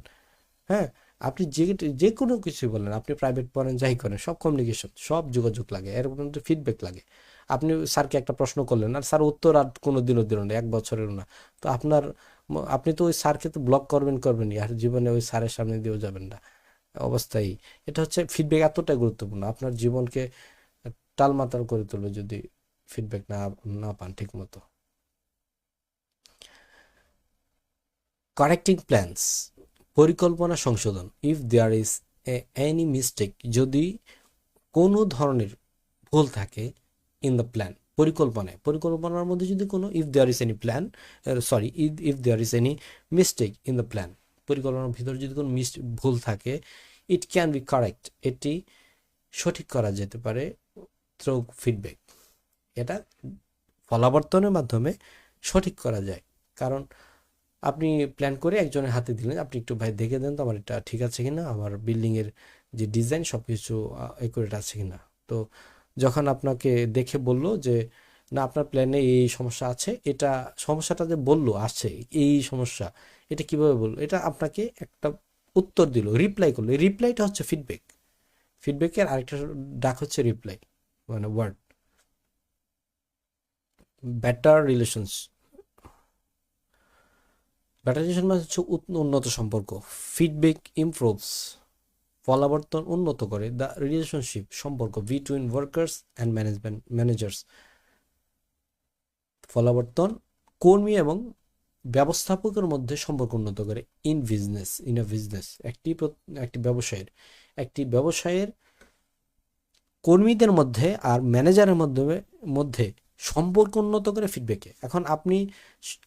হ্যাঁ, আপনি যে যে কোনো কিছু বলেন, আপনি প্রাইভেট পড়েন, যাই করেন, সব কমিউনিকেশন, সব যোগাযোগ লাগে। এর মধ্যে ফিডব্যাক লাগে। আপনি স্যারকে একটা প্রশ্ন করলেন আর স্যার উত্তর আর কোনো দিনও দিল না, 1 বছরেরও না, তো আপনি তো ওই স্যারকে তো ব্লক করবেনই, আর জীবনে ওই স্যারের সামনে দিয়েও যাবেন না অবস্থায়। এটা হচ্ছে ফিডব্যাক এতটাই গুরুত্বপূর্ণ, আপনার জীবনকে টালমাটাল করে তুলবে যদি ফিডব্যাক না না পান ঠিক মতো। কারেক্টিং প্ল্যানস, পরিকল্পনা সংশোধন। If there is any mistake, যদি কোনো ধরনের ভুল থাকে ইন দ্য প্ল্যান, পরিকল্পনার মধ্যে যদি কোনো, if there is any plan, sorry, if there is any mistake in the plan, পরিকল্পনার ভিতরে যদি কোনো ভুল থাকে, ইট ক্যান বি কারেক্ট, এটি সঠিক করা যেতে পারে থ্রু ফিডব্যাক। এটা ফলাবর্তনের মাধ্যমে সঠিক করা যায়। কারণ আপনি প্ল্যান করে একজনের হাতে দিলেন, আপনি একটু ভাই দেখে দেন তো আমার এটা ঠিক আছে কিনা, আমার বিল্ডিংয়ের যে ডিজাইন সব কিছু একুরেট আছে কিনা। তো যখন আপনাকে দেখে বলল যে না আপনার প্ল্যানে এই সমস্যা আছে, এটা সমস্যাটা যে বললো আছে এই সমস্যা, এটা কিভাবে বললো, এটা আপনাকে একটা উত্তর দিল, রিপ্লাই করলো। এই রিপ্লাইটা হচ্ছে ফিডব্যাক। ফিডব্যাকের আরেকটা ডাক হচ্ছে রিপ্লাই, মানে word. Better relations, better relation মানে হচ্ছে উন্নত সম্পর্ক। ফিডব্যাক ইমপ্রুভস, ফলাবর্তন উন্নত করে দ্য রিলেশনশিপ, সম্পর্ক বিটুইন ওয়ার্কার্স অ্যান্ড ম্যানেজার্স। ফলাবর্তন কর্মী এবং ব্যবস্থাপকের মধ্যে সম্পর্ক উন্নত করে। ইন এ বিজনেস, একটি ব্যবসায়ের কর্মীদের মধ্যে আর ম্যানেজারের মধ্যে সম্পর্ক উন্নত করে ফিডব্যাকে। এখন আপনি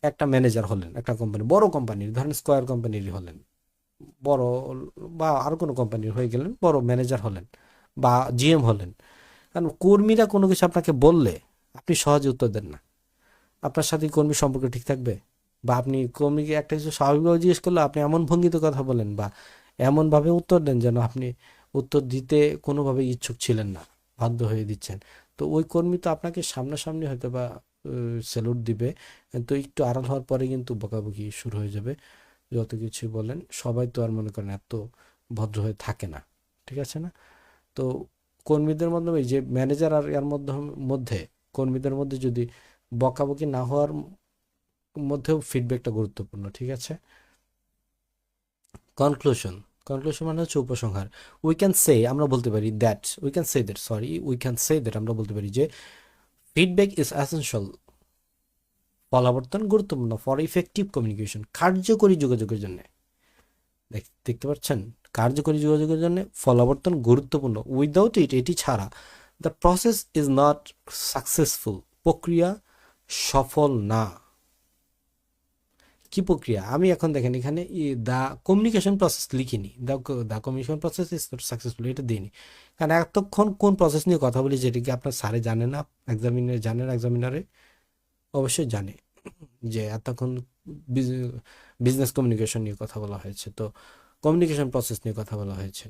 একটা ম্যানেজার হলেন, একটা কোম্পানি, বড় কোম্পানির, ধরেন স্কয়ার কোম্পানির হলেন বড়, বা আর কোনো কোম্পানির হয়ে গেলেন বড় ম্যানেজার হলেন বা জিএম হলেন। কারণ কর্মীরা কোনো কিছু আপনাকে বললে আপনি সহজে উত্তর দেন না। আপনার সাথে কর্মীর সম্পর্ক ঠিক থাকবে? বা আপনি কর্মীকে একটা কিছু স্বাভাবিকভাবে জিজ্ঞেস করলে আপনি এমন ভঙ্গিতে কথা বলেন বা এমনভাবে উত্তর দেন যেন আপনি উত্তর দিতে কোনোভাবে ইচ্ছুক ছিলেন না, বাধ্য হয়ে দিচ্ছেন। তো ওই কর্মী তো আপনাকে সামনাসামনি হয়তো বা স্যালুট দিবে, কিন্তু একটু আড়াল হওয়ার পরে কিন্তু বকাবকি শুরু হয়ে যাবে। যত কিছু বলেন, সবাই তো আর মনে করেন এত ভদ্র হয়ে থাকে না, ঠিক আছে না? তো কর্মীদের মাধ্যমে যে ম্যানেজার আর এর মধ্যে কর্মীদের মধ্যে যদি বকাবকি না হওয়ার মধ্যেও ফিডব্যাকটা গুরুত্বপূর্ণ, ঠিক আছে? কনক্লুশন, কনক্লুশন মানে হচ্ছে উপসংহার। উই ক্যান সে, আমরা বলতে পারি that, we can say that, sorry, we can say that, আমরা বলতে পারি যে ফিডব্যাক ইজ অ্যাসেনশিয়াল, ফলাবর্তন গুরুত্বপূর্ণ, ফর ইফেক্টিভ কমিউনিকেশন, কার্যকরী যোগাযোগের জন্য। দেখতে পাচ্ছেন, কার্যকরী যোগাযোগের জন্য ফলাবর্তন গুরুত্বপূর্ণ। উইদাউট ইট, এটি ছাড়া the process is not successful, প্রক্রিয়া সফল না। কি প্রক্রিয়া? আমি এখন দেখেন এখানে দ্য কমিউনিকেশন প্রসেস লিখিনি, the communication process is not successful এটা দিইনি, কারণ এতক্ষণ কোন প্রসেস নিয়ে কথা বলি যেটা কি আপনার স্যারে জানে না, এক্সামিনার জানেন, এক্সামিনারে অবশ্যই জানে যে এতক্ষণ বিজনেস কমিউনিকেশন নিয়ে কথা বলা হয়েছে, তো কমিউনিকেশন প্রসেস নিয়ে কথা বলা হয়েছে,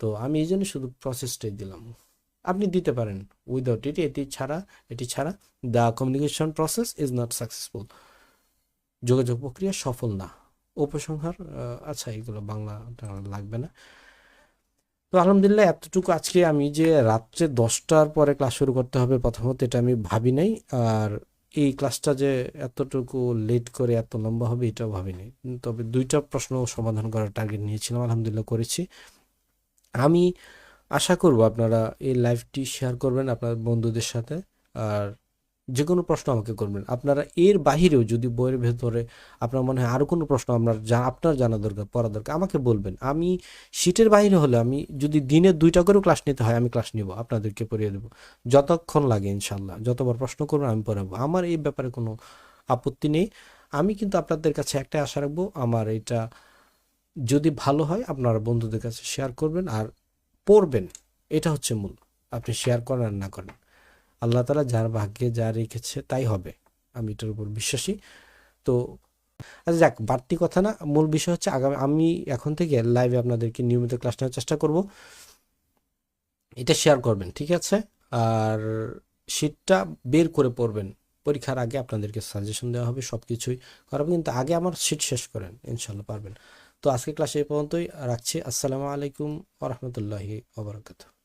তো আমি এই জন্য শুধু প্রসেসটাই দিলাম। আপনি দিতে পারেন উইদাউট ইট, এটি ছাড়া the communication process is not successful, যোগাযোগ প্রক্রিয়া সফল না। উপসংহার, আচ্ছা এগুলো বাংলা লাগবে না। তো আলহামদুলিল্লাহ এতটুকু আজকে, আমি যে রাত্রে 10টার পরে ক্লাস শুরু করতে হবে প্রথমত এটা আমি ভাবি নাই, আর এই ক্লাসটা যে এতটুকু লেট করে এত লম্বা হবে এটাও ভাবিনি। তবে 2টা প্রশ্ন সমাধান করার টার্গেট নিয়েছিলাম, আলহামদুলিল্লাহ করেছি। আমি আশা করব আপনারা এই লাইভটি শেয়ার করবেন আপনার বন্ধুদের সাথে, আর যে কোনো প্রশ্ন আমাকে করবেন। আপনারা এর বাহিরেও যদি বইয়ের ভেতরে আপনার মনে হয় আরও কোনো প্রশ্ন আপনার জানা দরকার, পড়া দরকার, আমাকে বলবেন। আমি শীটের বাইরে হলে, আমি যদি দিনে 2টা করেও ক্লাস নিতে হয় আমি ক্লাস নিব, আপনাদেরকে পড়িয়ে দেবো যতক্ষণ লাগে, ইনশাল্লাহ যতবার প্রশ্ন করবেন আমি পড়াবো, আমার এই ব্যাপারে কোনো আপত্তি নেই। আমি কিন্তু আপনাদের কাছে একটাই আশা রাখবো, আমার এটা যদি ভালো হয় আপনারা বন্ধুদের কাছে শেয়ার করবেন আর পড়বেন, এটা হচ্ছে মূল। আপনি শেয়ার করেন আর না করেন, আল্লাহ তাআলা যার ভাগ্যে যা রেখেছে তাই হবে, আমি এটার উপর বিশ্বাসী। তো আচ্ছা যাক, বাড়তি কথা না, মূল বিষয় হচ্ছে আমি এখন থেকে লাইভে আপনাদেরকে নিয়মিত ক্লাস নেওয়ার চেষ্টা করব, এটা শেয়ার করবেন, ঠিক আছে? আর শীটটা বের করে পড়বেন, পরীক্ষার আগে আপনাদেরকে সাজেশন দেওয়া হবে, সব কিছুই করাবো, কিন্তু আগে আমার শীট শেষ করেন, ইনশাল্লাহ পারবেন। তো আজকে ক্লাস এই পর্যন্তই রাখছি। আসসালামু আলাইকুম ওয়া রাহমাতুল্লাহি ওয়া বারাকাতুহু।